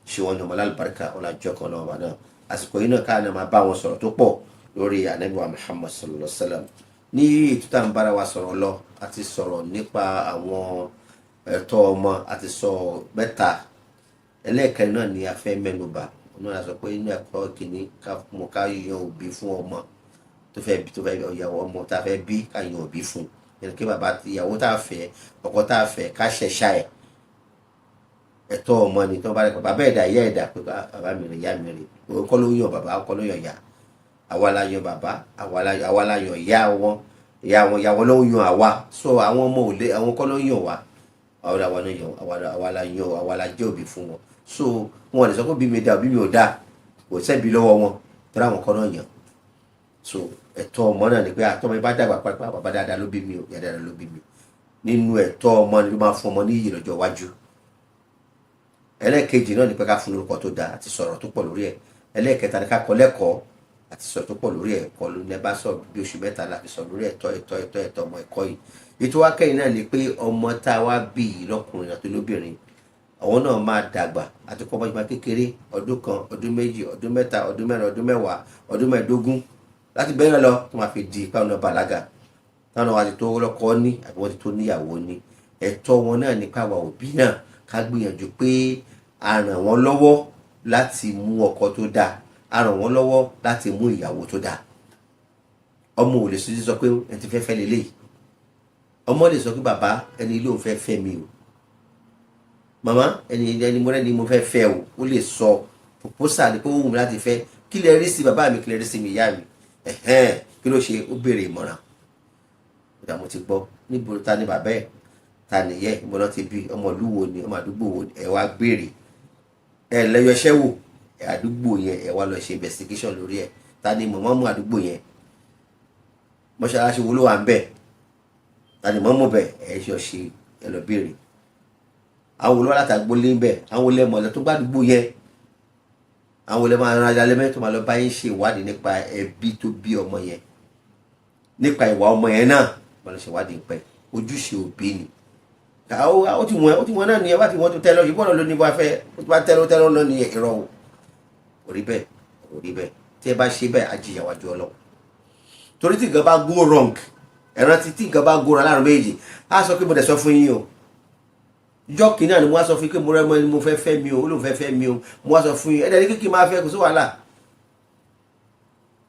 [SPEAKER 1] ṣe wọn ní ọmọ lálùbáríkà ọlájọ́ kan náà wà náà. Àsìkò yìí náà káà náà máa bá wọn sọ̀rọ̀ tó pọ̀ lórí Ànábì wa Muhammad sallallahu alaihi wasallam. Ní ìtútà ń bára wa sọ̀rọ̀ lọ, àti sọ̀rọ̀ nípa àwọn ẹ̀tọ́ ọmọ, àti sọ mẹ́ta. Ẹlẹ́ẹ̀kẹrin náà ni a fẹ́ mẹ́nubà. Ọ̀nà la sọ pé inú ẹ̀kọ́ kìíní ká yan òbí fún ọmọ tó fẹ́ ìyàwó ọmọ tá a fẹ́ bí, ká yan òbí fún. Yẹn kí bàbá ìyàwó tá a fẹ́, ọkọ tá a fẹ́, ká ṣẹ̀ṣà ẹ̀. Ẹ̀tọ́ ọmọ ni tó bá rẹ̀ bàbá ẹ̀dá ìyá ẹ̀dá pé bàbá mi rè, ìyá mi rè, òun kọ́ ló yan bàbá, ọkọ ló yan ìyá. Àwa la yan bàbá, àwa la yan ìyá wọn ló yan àwa. So àwọn ọmọ ò lé, àwọn kọ́ ló yan wa, àwa la jẹ́ òbí fún wọn. So wọn lè sọ pé bí mi dá, òbí mi ò dá, kò sẹ́bi lọ́wọ́ wọn, tó ráwọn kọ́ náà yàn. So ẹ̀tọ́ ọmọ náà ni pé àtọ́mọ ibà dàgbà pàápàá, bàbá dáadáa ló bí mi o, ìyá dáadáa ló bí mi. Nínú ẹ̀tọ́ ọmọ ni ló máa fún ọmọ ní iyì lọ́jọ́ iwájú. Ẹlẹ́ẹ̀kejì náà ni pé ká fún lórúkọ tó dáa, àti sọ̀rọ̀ tó pọ̀ lórí ẹ̀. Ẹlẹ́ẹ̀kẹta ni ká kọ́ lẹ́kọ̀ọ́ àti sọ tó pọ̀ lórí ẹ̀kọ́ ló ní bá sọ bí oṣù mẹ́ta láti sọ lórí ẹ̀tọ́ ọmọ ẹ̀kọ́ yìí. ètò wa kẹ́yìn náà ni pé ọmọ tá a wá bí yìí lọ́kùnrin àti lóbìnrin àwọn náà máa dàgbà àti kọ́ ọmọ kékeré ọdún kan ọdún méjì ọdún mẹ́ta ọdún mẹ́rin ọdún mẹ́wàá ọdún mẹ́ẹ̀ẹ́dógún láti bẹ́ẹ̀ lọ tó máa fi di ipá ọ̀nà bàlágà táwọn wa ti tó lọ́kọ ní àbí wọ́n ti tó níyàwó ní. ẹ̀tọ́ wọn náà ní káwa òbí náà ká gbìyànjú pé a ràn wọ́n lọ́wọ́ láti mú ọkọ tó dáa, a ràn wọ́n lọ́wọ́ láti mú ìyàwó tó dáa. ọmọ ò lè sọ pé ẹ ti fẹ́ fẹ́ lélẹ́yìí, ọmọ lè sọ pé bàbá ẹni ilé òun fẹ́ fẹ́ mi o, màmá ẹni mo fẹ́ fẹ́ o. ó lè sọ proposal ni pé ó wù mí láti fẹ́, kí lẹ rí sí bàbá mi, kí lẹ rí sí mi ìyá mi. kí ló ṣe? ó béèrè ìmọ̀ràn. ìgbà mo ti gbọ́ níbo ta ni bàbá ẹ̀, ta nìyẹn, ìmọ̀ràn ti bí, ọmọ ìlú wo ni, ọmọ àdúgbò wo ni, ẹ wá béèrè. ẹ lẹ́yọṣẹ́ wò ẹ àdúgbò yẹn, ẹ wá lọ ṣe investigation lórí ẹ̀. ta ni mọ̀mọ́ àdúgbò yẹn, mọ́ṣáláṣí wo ló wà ń bẹ̀, ta ni mọ́mọ́ bẹ̀, ẹ ṣe ẹ lọ béèrè. àwọn olówó látàgbó lé ń bẹ̀, àwọn olè mọ̀lẹ́ tó gbàdúgbò yẹn, àwọn olè máa ran ajá lẹ́mẹ́ tó máa lọ bá yín ṣe ìwádìí nípa ẹbí tó bí ọmọ yẹn, nípa ìwà ọmọ yẹn náà máa lọ ṣe ìwádìí pẹ́. ojúṣe òbí ni. ó ti wọ́n náà nìyẹn, wá ti wọ́n tó tẹ́ lọ yìí bọ́ọ̀lù ló ní wá fẹ́, ó ti bá tẹ́ lọ náà nìyẹn. irọ́ o, kò rí bẹ́ẹ̀ tí ẹ bá ṣe bẹ́ẹ̀ á jìyà wájú Ọlọ́run. torí tí nǹkan bá go wrong, ẹ̀rọ tí nǹkan bá go wrong láàrin méjì, á sọ pé mo dẹ̀ sọ fún yín o. ìjọ kìíní àni mo wá sọ fún yín pé mo rẹ́ mọ́ ẹni mo fẹ́ fẹ́ mi o, ó lóun fẹ́ fẹ́ mi o, mo wá sọ fún yín ẹ̀dẹ̀ ní kíkì máa fẹ́, kò sí wàhálà.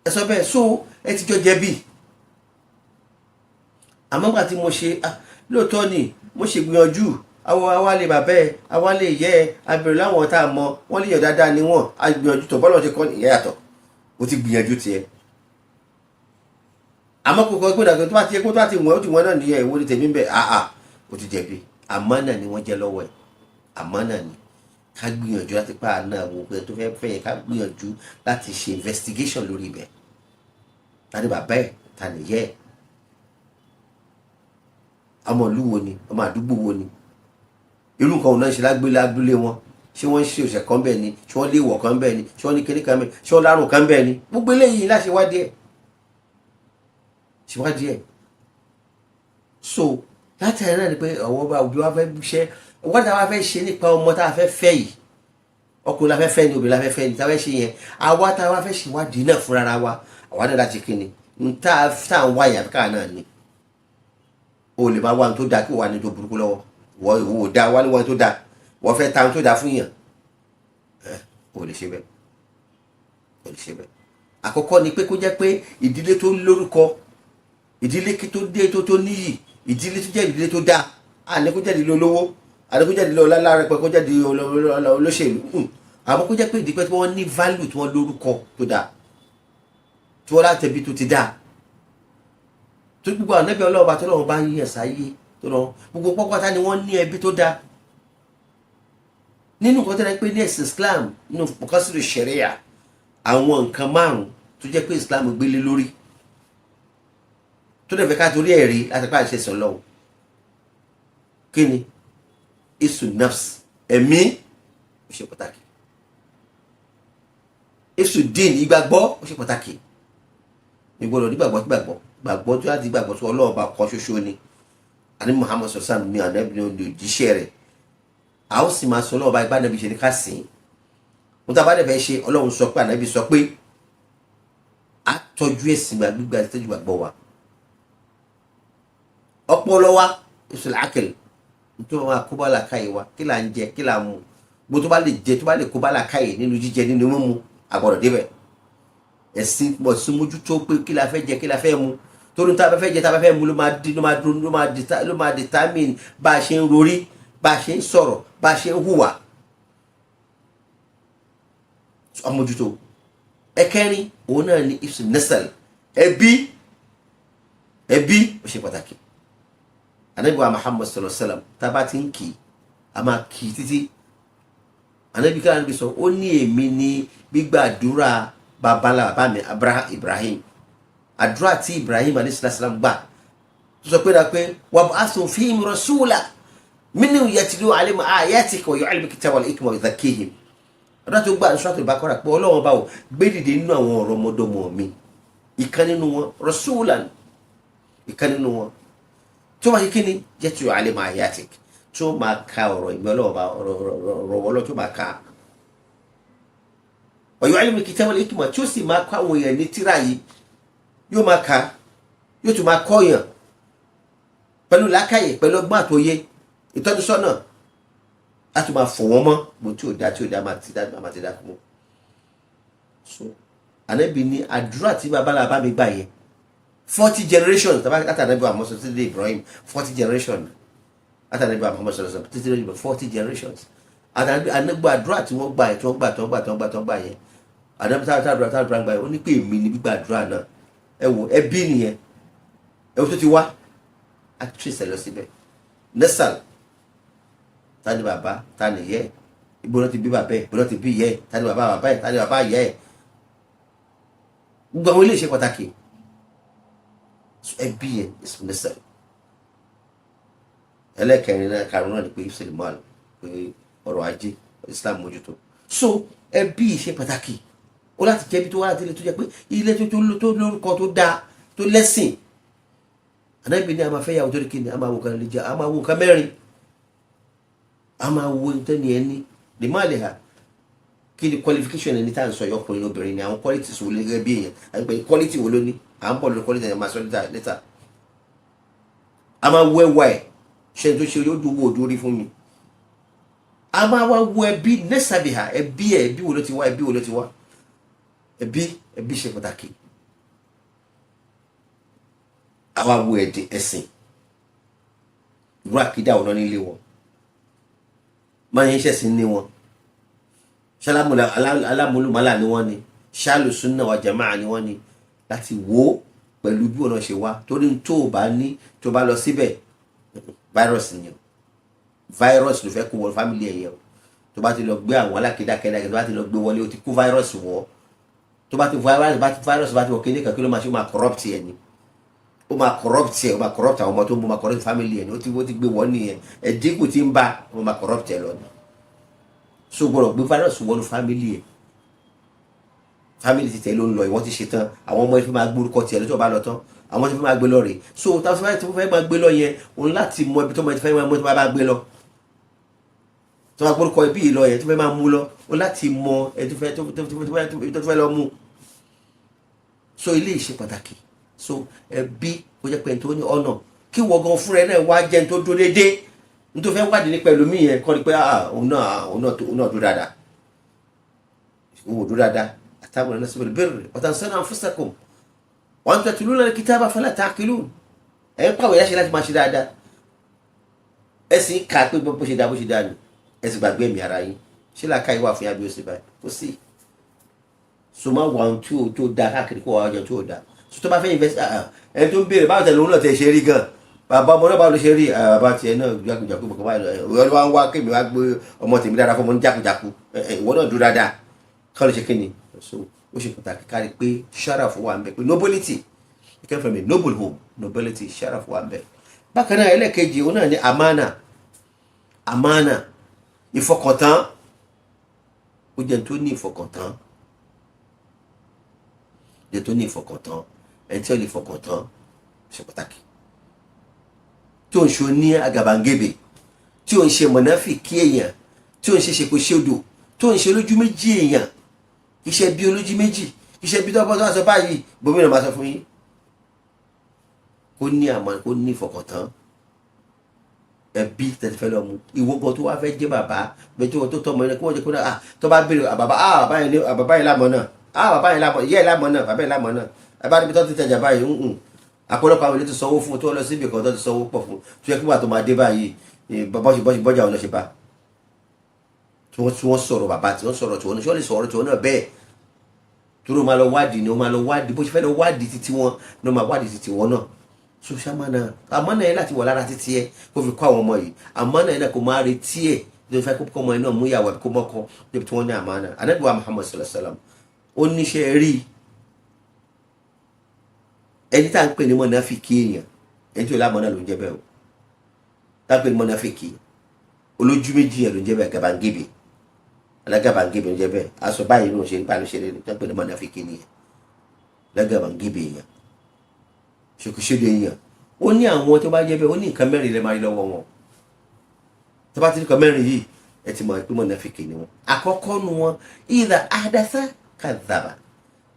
[SPEAKER 1] ẹ sọ bẹ́ẹ̀, so ẹ ti jọ jẹ̀bi. àmọ́ nígbà tí mo ṣe lóòótọ́ ni mo ṣe gbìyànjú, awálé bàbá ẹ, awálé ìyá ẹ, abẹ̀rẹ̀ láwọn tá a mọ wọ́n lè yàn dáadáa ni wọ́n, a gbìyànjú tó bọ́lọ̀ ṣe kọ́ ìyá yàtọ̀, o ti gbìyànjú tiẹ̀. àmọ́ kò kọ́ pé dàgbà tó bá ti yẹ kó tó bá ti wọ́n ó ti wọ́n náà nìyẹn, ìwọ ni tèmi ń bẹ̀ o ti jẹ̀bi. àmánà ni wọ́n jẹ́ lọ́wọ́ ẹ̀, àmánà ni ká gbìyànjú láti pa àná àwọn òpin tó fẹ́ fẹ́ yẹn, ká gbìyànjú láti ṣe investigation lórí ibẹ̀. ta ni bàbá ẹ̀, ta ni ìyá ẹ̀, ọmọ ìlú wo ni, ọmọ àdúgbò wo ni, irú nǹkan òun náà ṣe lágbélé wọn, ṣé wọ́n ń ṣe òṣè kan bẹ́ẹ̀ ni, ṣé wọ́n lé ìwọ̀ kan bẹ́ẹ̀ ni, ṣé wọ́n ní kíní kan bẹ́ẹ̀, ṣé wọ́n lárùn kan bẹ́ẹ̀ ni. gbogbo eléyìí láti ṣèwádìí ẹ̀. so láti ẹ̀rọ náà ni pé àwọn ọba òbí wa fẹ́ ṣe wọ́n tá a wá fẹ́ ṣe nípa ọmọ tá a fẹ́ fẹ́ yìí, ọkùnrin la fẹ́ fẹ́ ni, obìnrin la fẹ́ fẹ́ ni, tá a fẹ́ ṣe yẹn, àwa tá a wá fẹ́ ṣèwádìí náà fúnra wa, àwa náà láti kíni tá à ń wáyà káà náà ni. o lè máa wá ní tó dáa kí wà ní tó burúkú lọ́wọ́, wọ́n ò dáa wá ní wọ́n tó dáa, wọ́n fẹ́ ta ní tó dáa fún yàn. o lè ṣe bẹ́ẹ̀. àkọ́kọ́ ni pé kó jẹ́ pé ìdílé tó lórúkọ, ìdílé tó dé tó níyì, ìdílé tó jẹ́ ìdílé tó dáa, àní kó jẹ́ ìdílé olówó, àní kó jẹ́ ìdílé ọlọ́lá kó jẹ́ ìdílé olóṣèlú. àmọ́ kó jẹ́ pé ìdílé tí wọ́n ní value, tí wọ́n lórúkọ tó dáa, tí wọ́n látẹ̀bí tó ti dáa. tó gbogbo ànábì ọlọ́ọ̀bá tó lọ́wọ́ bá ń yẹ̀ sáyé tó lọ gbogbo pọ́pátá ni wọ́n ní ẹbí tó dáa. nínú nǹkan tó rẹ pé ní ẹ̀sìn Islam, nínú mọ̀kásílù ṣẹ̀ríà, àwọn nǹkan márùn-ún tó jẹ́ pé Islam gbélé lórí tó dẹ̀ fẹ́ ká torí ẹ̀rí láti pa àṣẹ sọ lọ́wọ́. kí ni? isu nafs, ẹ̀mí ó ṣe pàtàkì. isu din, ìgbàgbọ́ ó ṣe pàtàkì. ìgbọ́dọ̀ nígbàgbọ́ gbàgbọ́ tó láti gbàgbọ́ tó Ọlọ́run bá kọ́ ṣoṣo ni. àní Muhammad sọ̀sán mi ànábì ní òjíṣẹ́ rẹ̀, a ó sì máa sọ Ọlọ́run bá ipá ànábì ṣe ní ká sìn. mo tá a bá dẹ̀ fẹ́ ṣe, Ọlọ́run sọ pé ànábì sọ pé a tọ́jú ẹ̀sìn gbígbà àti tọ́jú gbàgbọ́ wa. ọpọlọ wa ìṣòlá àkẹlẹ tó máa kó bá làákàyè wa, kí là ń jẹ, kí là ń mu, gbogbo tó bá lè jẹ tó bá lè kó bá làákàyè nínú jíjẹ nínú mímu, àgbọ̀dọ̀ débẹ̀. ẹ̀sìn pọ̀ sí mójútó pé kí la fẹ́ jẹ, kí la fẹ́ mu, torí tá a bá fẹ́ jẹ, tá a bá fẹ́ mu ló máa determine bá a ṣe ń rorí, bá a ṣe ń sọ̀rọ̀, bá a ṣe ń hùwà. ọmọjútó. ẹ̀kẹrin òun náà ni ibùsùn nẹ́sẹ̀l, ẹbí ó ṣe pàtàkì. Ànábì wa Muhammad sallallahu alaihi wasallam tá a bá ti ń kì í, a máa kì í títí. Ànábì ká Ànábì sọ, ó ní èmi ní gbígbàdúrà bàbá mi Ibrahim, àdúrà tí Ibrahim alayhi salam gbà, tó sọ pé pé wab'athhum fihim rasula minhum yatlu alayhim ayatika wa yu'allimuhum al-kitaba wal hikma wa yuzakkihim. àdúrà tó gbà Suratul Baqara pé Ọlọ́run bá wò gbé dìde nínú àwọn ọ̀rọ̀ ọmọdọ́mọ mi ìkan nínú wọn rasulan, ìkan nínú wọn tó máa ṣe kí ni jẹ́ tí alẹ́ máa yá tì tó máa ka ọ̀rọ̀ ìmọ̀ Ọlọ́run bá ọ̀rọ̀ Ọlọ́run tó máa ka ọ̀yọ́ alẹ́ kitaba wal hikma tí ó sì máa kọ́ àwọn èèyàn ní tírà yìí yóò máa ka yóò tún máa kọ́ yàn pẹ̀lú làákàyè pẹ̀lú ọgbọ́n àtòye ìtọ́nisọ́nà láti máa fọ̀ wọ́n mọ́ mo tí ò dá máa ti dá fún wọn. So Ànábì ní àdúrà tí babalá bá mi gbà yẹn 40 generations tàbí àtànábì wa mọ́sọ̀ títí dé Ibrahim 40 generations àtànábì wa mọ́sọ̀ títí dé Ibrahim 40 generations àtànábì àdúrà tí wọ́n gbà yẹn tí wọ́n gbà yẹn ànábì táàdúrà gbà yẹn ó ní pé èmi ní gbígbà àdúrà náà ẹ wò ẹbí nìyẹn ẹ wò tó ti wá actress ẹ lọ síbẹ̀ nesal tani bàbá tani yẹ ìgbóná ti bí bàbá ẹ ìgbóná ti bí yẹ tani bàbá ẹ tani bàbá yẹ ẹ gbogbo àwọn ilé iṣẹ́ pàtàkì ẹbí yẹn is nesal. Ẹlẹ́kẹrin náà karùn-ún náà ni pé ìṣèlú pé ọrọ̀ ajé Islam mójútó. So ẹbí iṣẹ́ pàtàkì ó láti jẹ́ ibi tó wá láti ilé tó jẹ́ pé ilé tó lórúkọ tó dáa tó lẹ́sìn. Ànábì ní a máa fẹ́ yàwó tó rí kíni a máa wo nǹkan lè jẹ́ a máa wo nǹkan mẹ́rin a máa wo ìtẹ́ni ẹni lè má lè hà kí ni qualification ẹni tá à ń sọ ọkùnrin obìnrin ni àwọn qualities wo lè gẹ́gẹ́ bí èèyàn àgbẹ̀ quality wo ló ní à ń bọ̀ lórí quality ẹ̀ máa sọ lẹ́tà a máa wo ẹwà ẹ̀ ṣe tó ṣe yóò dùn wò dúró rí fún mi a máa wá wo ẹbí nẹ́sàbíhà ẹbí wo ló ti wá ẹbí ṣe pàtàkì àwa wo ẹ̀sìn irú àkídà ọ̀nà nílé wọn máa yẹn ṣẹ̀sìn ní wọn alámúlùmálà ni wọ́n ni ṣáàlù súnà wà jàmáà ni wọ́n ni láti wò ó pẹ̀lú bí ọ̀nà ṣe wá torí tó o bá ní tó o bá lọ síbẹ̀ virus ni o virus ló fẹ́ kó wọ family ẹ̀yẹ o tó bá ti lọ gbé àwọn alákìdákẹ́dá tó bá ti lọ gbé wọlé o ti kó virus wọ̀ tó bá ti virus bá ti wọ kíní kan kí ló máa ṣe ó máa corrupt ẹ̀ ni ó máa corrupt ẹ̀ ó máa corrupt àwọn ọmọ tó ń bọ̀ máa corrupt family ẹ̀ ni ó ti gbé wọ́n nìyẹn ẹ̀dínkù ti ń bá ó máa corrupt ẹ̀ lọ ni so gbọ́dọ̀ gbé virus wọnú family ẹ̀ family ti tẹ̀ ló ń lọ ìwọ́n ti ṣe tán àwọn ọmọ ìfẹ́ máa gbórúkọ tiẹ̀ lọ́tọ̀ bá lọ tán àwọn tí wọ́n máa gbé lọ rè so táwọn tí wọ́n fẹ́ máa gbé lọ yẹn òun láti mọ ibi tó máa fẹ́ máa mú tó máa gbé lọ tó máa gbórúkọ ibi yìí lọ yẹn tó fẹ́ máa mú lọ òun láti mọ ẹni tó fẹ́ lọ mú so ilé ìṣe pàtàkì so ẹbí kó jẹ́ pé ẹni tó ní ọ̀nà kí wọ́n gan fúnra ẹ náà wá jẹ́ ẹni tó dúró déédéé ní tó fẹ́ wádìí nípa ẹlòmíì yẹn kọ́ ni pé òun náà dúró dáadáa òun ò dúró dáadáa àtàwọn ẹ̀nà síbẹ̀ bẹ̀rẹ̀ ọ̀tàǹsánà anfusakum wa antum tatluna al-kitaba fala ta'qilun ẹ̀ ń pàwọ̀ yáṣẹ́ láti máa ṣe dáadáa ẹ sì ń kà á pé bó ṣe dá ni ẹ sì gbàgbé ẹ̀mí ara yín ṣé làákà yìí wà fún yá bí ó ṣe báyìí kò sí so má wà ohun tí ó da káàkiri kó wà ọjọ́ tí ó da so tó bá fẹ́ invest ẹni tó ń béèrè báwo tẹ̀lé òun náà tẹ̀ ṣe rí gan bàbá ọmọ náà báwo ló ṣe rí bàbá tiẹ̀ náà jákujàku bọ̀kọ̀ báyìí ìwọ ló wá ń wá kémi wá gbé ọmọ tèmi dáadáa fún ọmọ ní jákujàku ìwọ náà dúró dáadáa ká ló ṣe kí ni so ó ṣe pàtàkì kárí pé sharaf wà ń bẹ pé nobility you came from a noble home nobility sharaf wà ń bẹ bákan náà ẹlẹ́kejì òun náà ní amana ìfọkàntán ó jẹ́ tó ní ìfọkàntán ẹni tí ó lè fọkàntán ṣe pàtàkì tí ó ń ṣe ní àgàbàǹgebè tí ó ń ṣe mọ̀náfìkí èèyàn tí ó ń ṣe ṣekúṣedò tí ó ń ṣe lójú méjì èèyàn iṣẹ́ bí olójú méjì iṣẹ́ bí tọ́pọ̀ tó wá sọ báyìí gómìnà máa sọ fún yín kó ní àmọ́ kó ní ìfọkàntán ẹbí tẹ̀sí fẹ́ lọ mú ìwọ gan tó wá fẹ́ jẹ́ bàbá bẹ́ẹ̀ tó tọ́ ọmọ yẹn kó wọ́n jẹ́ kó náà tó bá béèrè bàbá yẹn lámọ̀ náà bàbá yẹn lámọ̀ ìyá yẹn lámọ̀ náà bàbá yẹn lámọ̀ náà ẹbá níbi tó ti tẹ̀jà báyìí àpọ̀lọpọ̀ àwọn ilé ti sanwó fún tó lọ síbi kan tó ti sanwó pọ̀ fún tó yẹ kí wà tó máa dé báyìí bọ́jà ọ̀nà ṣe bá tí wọ́n sọ̀rọ̀ bàbá tí wọ́n sọ̀rọ̀ tí wọ́n ní sọ́ọ́lì sọ̀rọ̀ tí wọ́n náà bẹ́ẹ̀ tó ló máa lọ wádìí ni ó máa lọ wádìí bó ṣe fẹ́ lọ wádìí títí wọn ní ó máa wádìí títí wọn náà so ṣàmánà àmánà yẹn láti wọ̀ lára títí ẹ kó fi kọ́ àwọn ọmọ yìí àmánà yẹn náà kó máa retí ẹ tó fẹ́ kó ọmọ yẹn náà mú ìyàwó ẹ kó mọ́kọ débi tí wọ́n ní àmánà Ànábì wa Muhammad sallallahu alaihi wasallam ó níṣẹ́ rí ẹni tá à ń pè ní mọ̀nàfíkì èèyàn ẹni tí ó lámọ̀ náà ló ń jẹ́ bẹ́ẹ̀ o tá à ń pè ní mọ̀nàfíkì olójú méjì yẹn ló ń jẹ́ bẹ́ẹ̀ gàbàǹgebè alágàbàgebè ń jẹ́ bẹ́ẹ̀ aṣọ báyìí ló ń ṣe nípa ló ṣe lé ní tó ń pè ní mọ̀nàfíkì nìyẹn alágàbàgebè èèyàn ṣòkòṣòdò èèyàn ó ní àwọn tó bá jẹ́ bẹ́ẹ̀ ó ní nǹkan mẹ́rin lẹ́ máa rí lọ́wọ́ wọn tó bá ti ní nǹkan mẹ́rin yìí ẹ ti mọ̀ pé mọ̀nàfíkì ni wọn àkọ́kọ́ nu wọn ìdá àdásá kàdàbà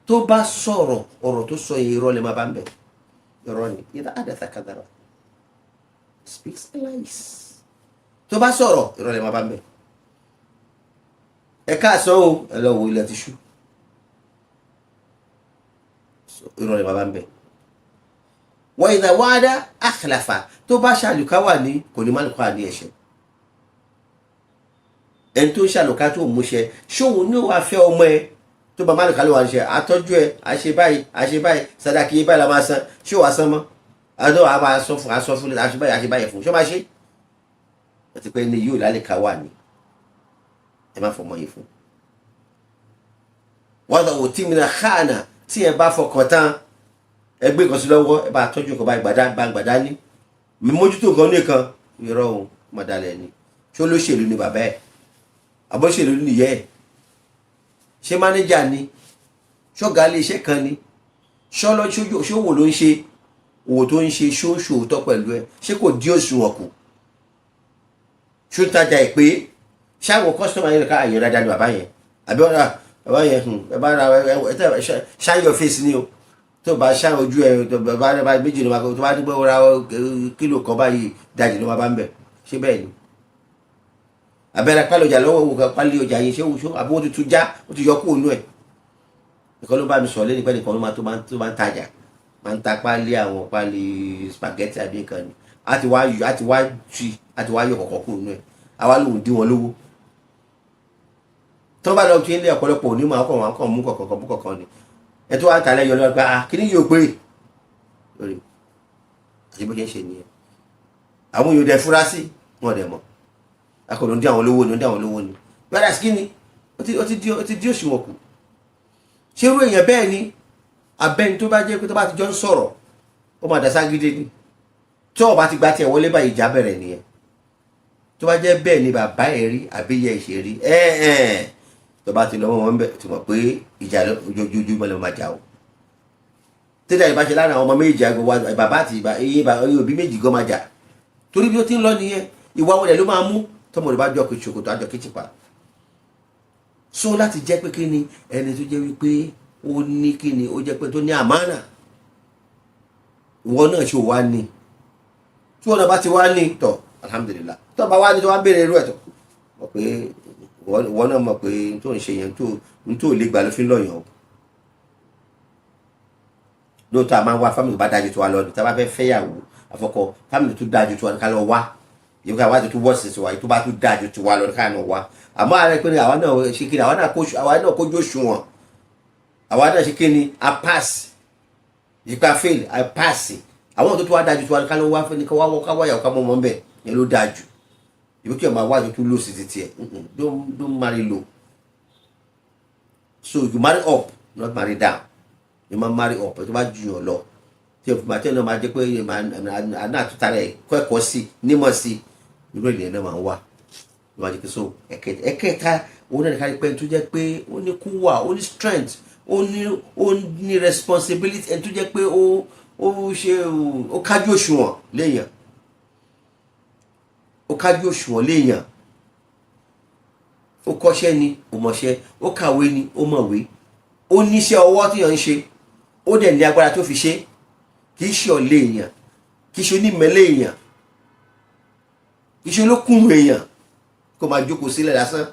[SPEAKER 1] tó bá sọ̀rọ̀ ọ̀rọ̀ tó sọ yìí irọ́ lè máa bá ń bẹ̀ irọ́ ni ìdá àdásá kàdàbà speaks lies tó bá sọ̀rọ̀ irọ́ lè máa bá ń bẹ̀ ẹ káàsán o ẹ lọ wo ilẹ̀ ti ṣú irọ́ lè máa bá ń bẹ̀ wọ́n ìdá wáádá àkàlàfà tó bá ṣàlùkáwà ní kò ní má lùkọ́ àní ẹ̀ṣẹ̀ ẹni tó ń ṣàlùká tó múṣẹ ṣóhun ní wàá fẹ́ ọmọ ẹ tó bá má lùkà ló wà níṣẹ àtọ́jú ẹ àṣe báyìí sàdákì yìí báyìí la máa san ṣé wàá san mọ́ àdó àbá aṣọ fún àṣe báyìí fún ṣé máa ṣe ẹ ti pẹ́ ní yóò lálẹ́ ká wà ní ẹ má fọmọ yìí fún wọ́n dọ̀ wò tí mi náà káànà tí ẹ bá fọkàn tán ẹgbẹ́ kan sí lọ́wọ́ ẹ bá tọ́jú kan bá gbàdá ní mi mójútó nǹkan nìkan irọ́ òun mọ̀dálẹ̀ ni ṣó lóṣèlú ni bàbá ẹ̀ àbọ̀ṣèlú nìyẹ́ ẹ̀ ṣé mánéjà ni ṣọ́gà ilé iṣẹ́ kan ni ṣówò ló ń ṣe òwò tó ń ṣe ṣóòótọ́ pẹ̀lú ẹ̀ ṣé kò dí òṣùwọ̀n kù ṣó ń tajà ẹ̀ pé ṣáwọn kọ́sítọ́mà yẹn ká àyè dáadáa ni bàbá yẹn àbí ọ̀rà bàbá yẹn ẹ bá ra ṣáyọ̀ fèsì ni o tó bá ṣá ojú ẹ bàbá méjì ló máa tó bá dígbò ra kílò kan báyìí dájì ló máa bá ń bẹ̀ ṣé bẹ́ẹ̀ ni abẹ́rẹ́ pálí ọjà lọ́wọ́ òun kan pálí ọjà yìí ṣé àbí wọ́n ti tún já ó ti yọ kúrò nú ẹ̀ nìkan ló bá mi sọ̀rọ̀ lẹ́nu pẹ́ nìkan ló máa tó máa ń tajà máa ń ta pálí àwọn pálí spaghetti àbí nǹkan ni á ti wá yọ kọ̀ọ̀kan kúrò nú ẹ̀ àwa lòun dín wọn lówó tó bá lọ kí ilé ọ̀pọ̀lọpọ̀ onímọ̀ àwọn mú kọ̀ọ̀kan ni ẹ tó wá ń ta lẹ́yìn ọlọ́gbà kí ni yóò pé lórí àti bó ṣe ń ṣe nìyẹn àwọn yóò dẹ̀ fura sí wọn dẹ̀ mọ̀ akọ̀lọ́ ń dí àwọn olówó ni gbádà sí kí ni ó ti dí òṣùwọ̀n kù ṣé irú èèyàn bẹ́ẹ̀ ni abẹ́ni tó bá jẹ́ pé tó bá ti jọ ń sọ̀rọ̀ ó máa dàsá gidi ni tó o bá ti gba tiẹ̀ wọlé báyìí ìjà bẹ̀rẹ̀ nìyẹn tó bá jẹ́ bẹ́ẹ̀ ni bàbá ẹ̀ rí àbí ìyá ẹ̀ ṣe rí tó bá ti lọ́wọ́ wọn bẹ̀ tí mọ̀ pé ìjà ojoojúmọ́ lè máa jà o tẹ́lẹ̀ ìbáṣe lára àwọn ọmọ méjì àgọ́ wa bàbá àti iye òbí méjì gan máa jà torí bí ó ti ń lọ nìyẹn ìwà wọlé ló máa mú tọmọ rẹ bá jọ kí ṣòkòtò àjọ kí tìpa so láti jẹ́ pé kí ni ẹni tó jẹ́ wípé ó ní kí ni ó jẹ́ pé tó ní àmánà ìwọ náà ṣe wá ní tí wọn náà bá ti wá ní tọ alhamdulillah tó bá wá ní tó wá ń béèrè irú ẹ̀ tọ mọ̀ pé ìwọ náà mọ̀ pé tó ń ṣe yẹn tó lè gbà ló fi ń lọ̀yàn o lóòótọ́ a máa ń wá fámìlì bá dájú tó wá lọ ní tá a bá fẹ́ fẹ́yàwó àfọkọ fámìlì tó dájú tó wá ní ká lọ wá yóò ká wá tó wọ́ọ̀sì sí wa tó bá tó dájú tó wá lọ ní ká lọ wá àmọ́ ààrẹ pé àwa náà ṣe kí ni àwa náà kójú òṣùwọ̀n àwa náà ṣe kí ni a pass ìpa fail a pass àwọn tó wá dájú tó wá ní ká lọ wá fẹ́ ní ká wáyà ká mọ́ mọ́ bẹ́ẹ̀ yẹn ló dájú ìwé kí ọmọ àwájú tó lò sí ti tiẹ̀ don't marry low so you marry up not marry down you ma marry up tó bá jù yàn lọ tí o máa tẹ́lẹ̀ máa jẹ́ pé àná àtúntà rẹ̀ kọ́ ẹ̀kọ́ sí nímọ̀ sí irú ènìyàn náà máa ń wà ló máa jẹ́ pé so ẹ̀kẹta òun náà nìkan pé tó jẹ́ pé ó ní kúwà ó ní strength ó ní responsibility ẹni tó jẹ́ pé ó kájú òṣùwọ̀n léèyàn ó kájú òṣùwọ̀n léèyàn ó kọ́ṣẹ́ ni ó mọ̀ṣẹ́ ó kàwé ni ó mọ̀wé ó níṣẹ́ ọwọ́ tí yàn ń ṣe ó dẹ̀ ní agbára tó fi ṣe kì í ṣe ọ̀lẹ èèyàn kì í ṣe onímẹ̀lẹ́ èèyàn kì í ṣe olókùnrin èèyàn kó máa jókòó sílẹ̀ lásán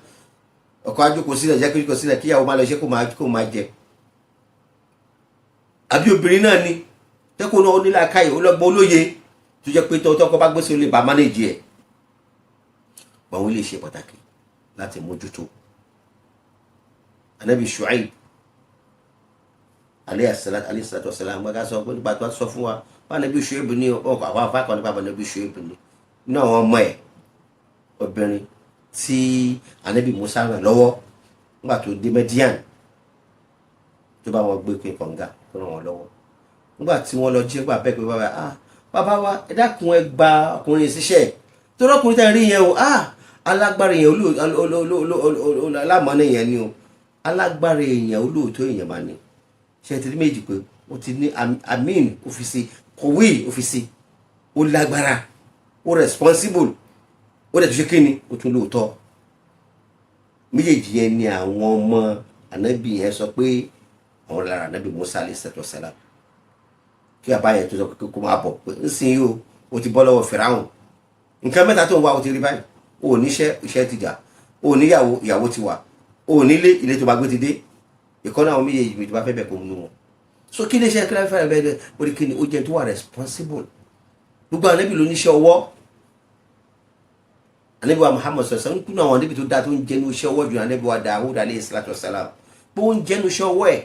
[SPEAKER 1] ọkọ ajókòó sílẹ̀ jẹ́ kíkọ́ sílẹ̀ kíyàwó máa lọ ṣe kó máa jẹ àbí obìnrin náà ni tẹ́kọ̀ọ́ náà ó nílà káyè ó lọ́gbọ́n olóye tó jẹ́ pé tọ́kọ bá gbé sí olè bá mánéjì ẹ̀ àwọn ilé ṣe pàtàkì láti mójútó Ànábì Shu'aib alayhi salatu wassalam gbọ́dọ̀ sọ pé nígbà tó sọ fún wa wọn Ànábì Shu'aib ní ọkọ̀ àwọn afákan nípa Ànábì Shu'aib ní inú àwọn ọmọ ẹ̀ obìnrin tí Ànábì Musa ràn lọ́wọ́ nígbà tó dé Median tó bá wọn gbé pé kànga tó ràn wọn lọ́wọ́ nígbà tí wọ́n lọ jí gbà bẹ́ẹ̀ pé bàbá wa ẹ dákun ẹ gba ọkùnrin ṣiṣẹ́ tó rọ́kùnrin tẹ́ rí yẹn o alágbára èèyàn alámọ̀ọ́nà èèyàn ni o, alágbára èèyàn olóòótọ́ èèyàn máa ní. ṣe ti rí méjì pé ó ti ní amin òfìsí kọ̀wé òfìsí, ó lágbára, ó responsible, ó dẹ̀ tó ṣe kíni ó tún lóòótọ́. méjèèjì yẹn ni àwọn ọmọ ànábì yẹn sọ pé àwọn lára ànábì Musa alayhi salatu wassalam. kí bàbá yẹn tó sọ pé kó máa bọ̀ pé ń sin yìí o ti bọ́ lọ́wọ́ Fìráùn, nǹkan mẹ́ta tó ń wá o ti rí báyìí, o ò níṣẹ́ iṣẹ́ ti jà, o ò níyàwó ìyàwó ti wà, o ò nílé ilé tó bá gbé ti dé. ìkọ́nà àwọn méjèèjì mi tó bá fẹ́ bẹ̀ kó mú wọn. so kí ni iṣẹ́ kí láfẹ́ rẹ̀ bẹ́ẹ̀ ó rí kí ni ó jẹ́ tó wà responsible. gbogbo ànábì ló níṣẹ́ ọwọ́. ànábì wa Muhammad sọ̀sọ́ ń kúnnà àwọn ànábì tó dáa tó ń jẹ́nu iṣẹ́ ọwọ́ ju ànábì wa Dawud alayhi salatu wassalam, bó ń jẹ́nu iṣẹ́ ọwọ́ ẹ̀.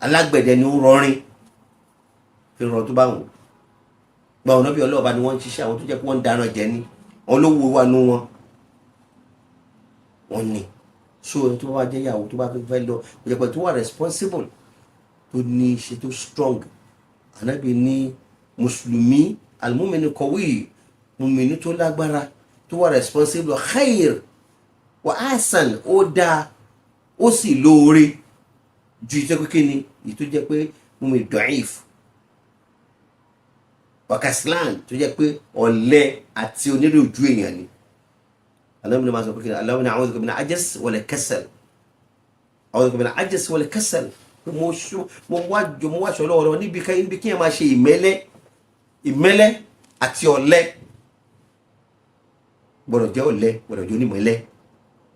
[SPEAKER 1] alágbẹ̀dẹ ni ó rọrin fi rọ tó bá wù. gba ọ̀nà bí ọlọ́ọ̀bá ni wọ́n ń ṣiṣẹ́, àwọn tó jẹ́ pé wọ́n ń dáná jẹ ní olówó wa nú wọn ni. so ẹni tó bá jẹ́ ìyàwó tó bá fẹ́ lọ jẹ́ pé tó wà responsible, tó ní ṣe tó strong. ànábì ní mùsùlùmí al-mu'min qawi, mùmìnì tó lágbára tó wà responsible, khair wa ahsan, ó dáa ó sì lóore ju ìtọ́ pé kíni ìtọ́ jẹ́ pé mùmìnì da'if wakaslan tó jẹ́ pé ọ̀lẹ àti oníròjú èèyàn ni. Allahumma máa sọ pé kíni Allahumma a'udhuka min al-'ajz wal-kasal, a'udhuka min al-'ajz wal-kasal. mo wá aṣọ lọ́wọ́ níbi kí ẹ máa ṣe ìmẹ́lẹ́ àti ọ̀lẹ. gbọ́dọ̀ jẹ́ ọ̀lẹ, gbọ́dọ̀ jẹ́ onímọ̀lẹ́.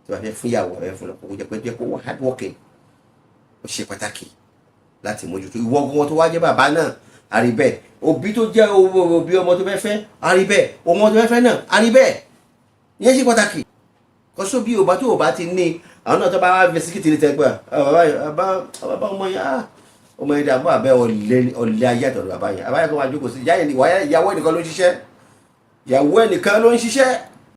[SPEAKER 1] tí wàá fẹ́ fún ìyàwó ẹ̀ fún lọ́kọ̀ jẹ́ pé wọ́n hard working, ó ṣe pàtàkì láti mójútó. ìwọ ọmọ tó wá jẹ́ bàbá náà àrí bẹ́ẹ̀, òbí tó jẹ́ òbí ọmọ tó fẹ́ fẹ́ àrí bẹ́ẹ̀, ọmọ tó fẹ́ fẹ́ náà àrí bẹ́ẹ̀. ìyẹn ṣe pàtàkì. kọ́sọ́ bí òbá tó òbá ti ní àwọn náà tó bá wá bisikíìtì ní tẹ́gbà bàbá ọmọ yẹn dàbọ̀ àbẹ́ ọ̀lẹ ayé àtọ̀dọ̀ bàbá yẹn. àbáyé kan wá jókòó sí ìyàwó ẹnìkan ló ń ṣiṣẹ́, ìyàwó ẹnìkan ló ń ṣiṣẹ́,